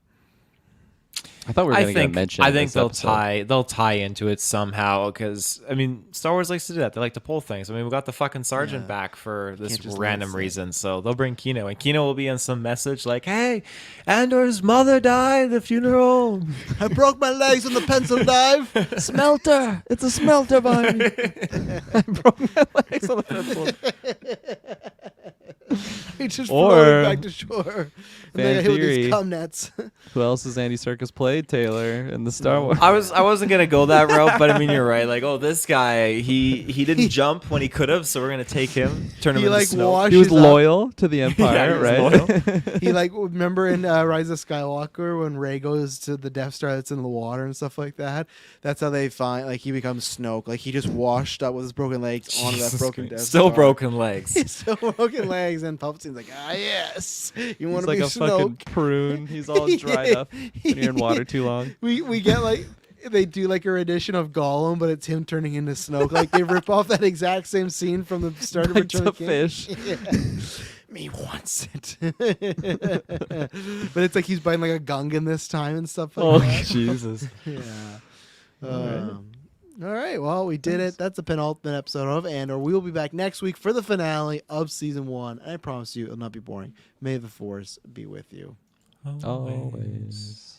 I thought we were gonna get a mention. I in think this they'll episode. tie into it somehow because I mean Star Wars likes to do that. They like to pull things. I mean we got the fucking sergeant back for this Can't just let random it sit. reason, so they'll bring Kino and Kino will be in some message like, "Hey, Andor's mother died at the funeral." I broke my legs on the pencil dive. Smelter. It's a smelter bomb. I broke my legs on the pencil. He just Or- floated back to shore. And Fan then hit with theory. these cum nets. Who else has Andy Serkis played? Taylor in the Star Wars. I wasn't gonna go that route, but I mean you're right. Like, oh, this guy he didn't jump when he could have, so we're gonna take him, turn him He into like snow. washes He was up. loyal to the Empire, Yeah, he was right? He like remember in Rise of Skywalker when Rey goes to the Death Star that's in the water and stuff like that. That's how they find like he becomes Snoke. Like he just washed up with his broken legs onto that Jesus broken Christ. Death Still Star. broken legs. He's still broken legs, and Palpatine's like, yes, you want He's to like be a fucking Snoke. prune. He's all dried up when you're in water too long. We get like they do like a rendition of Gollum, but it's him turning into Snoke. Like they rip off that exact same scene from the start of Bites Return a of the King. fish. Yeah. Me wants it. But it's like he's biting like a Gungan this time and stuff like Oh, that. Jesus. Yeah. All right. Well, we did it. That's the penultimate episode of Andor. We will be back next week for the finale of season 1. And I promise you, it'll not be boring. May the Force be with you. Always.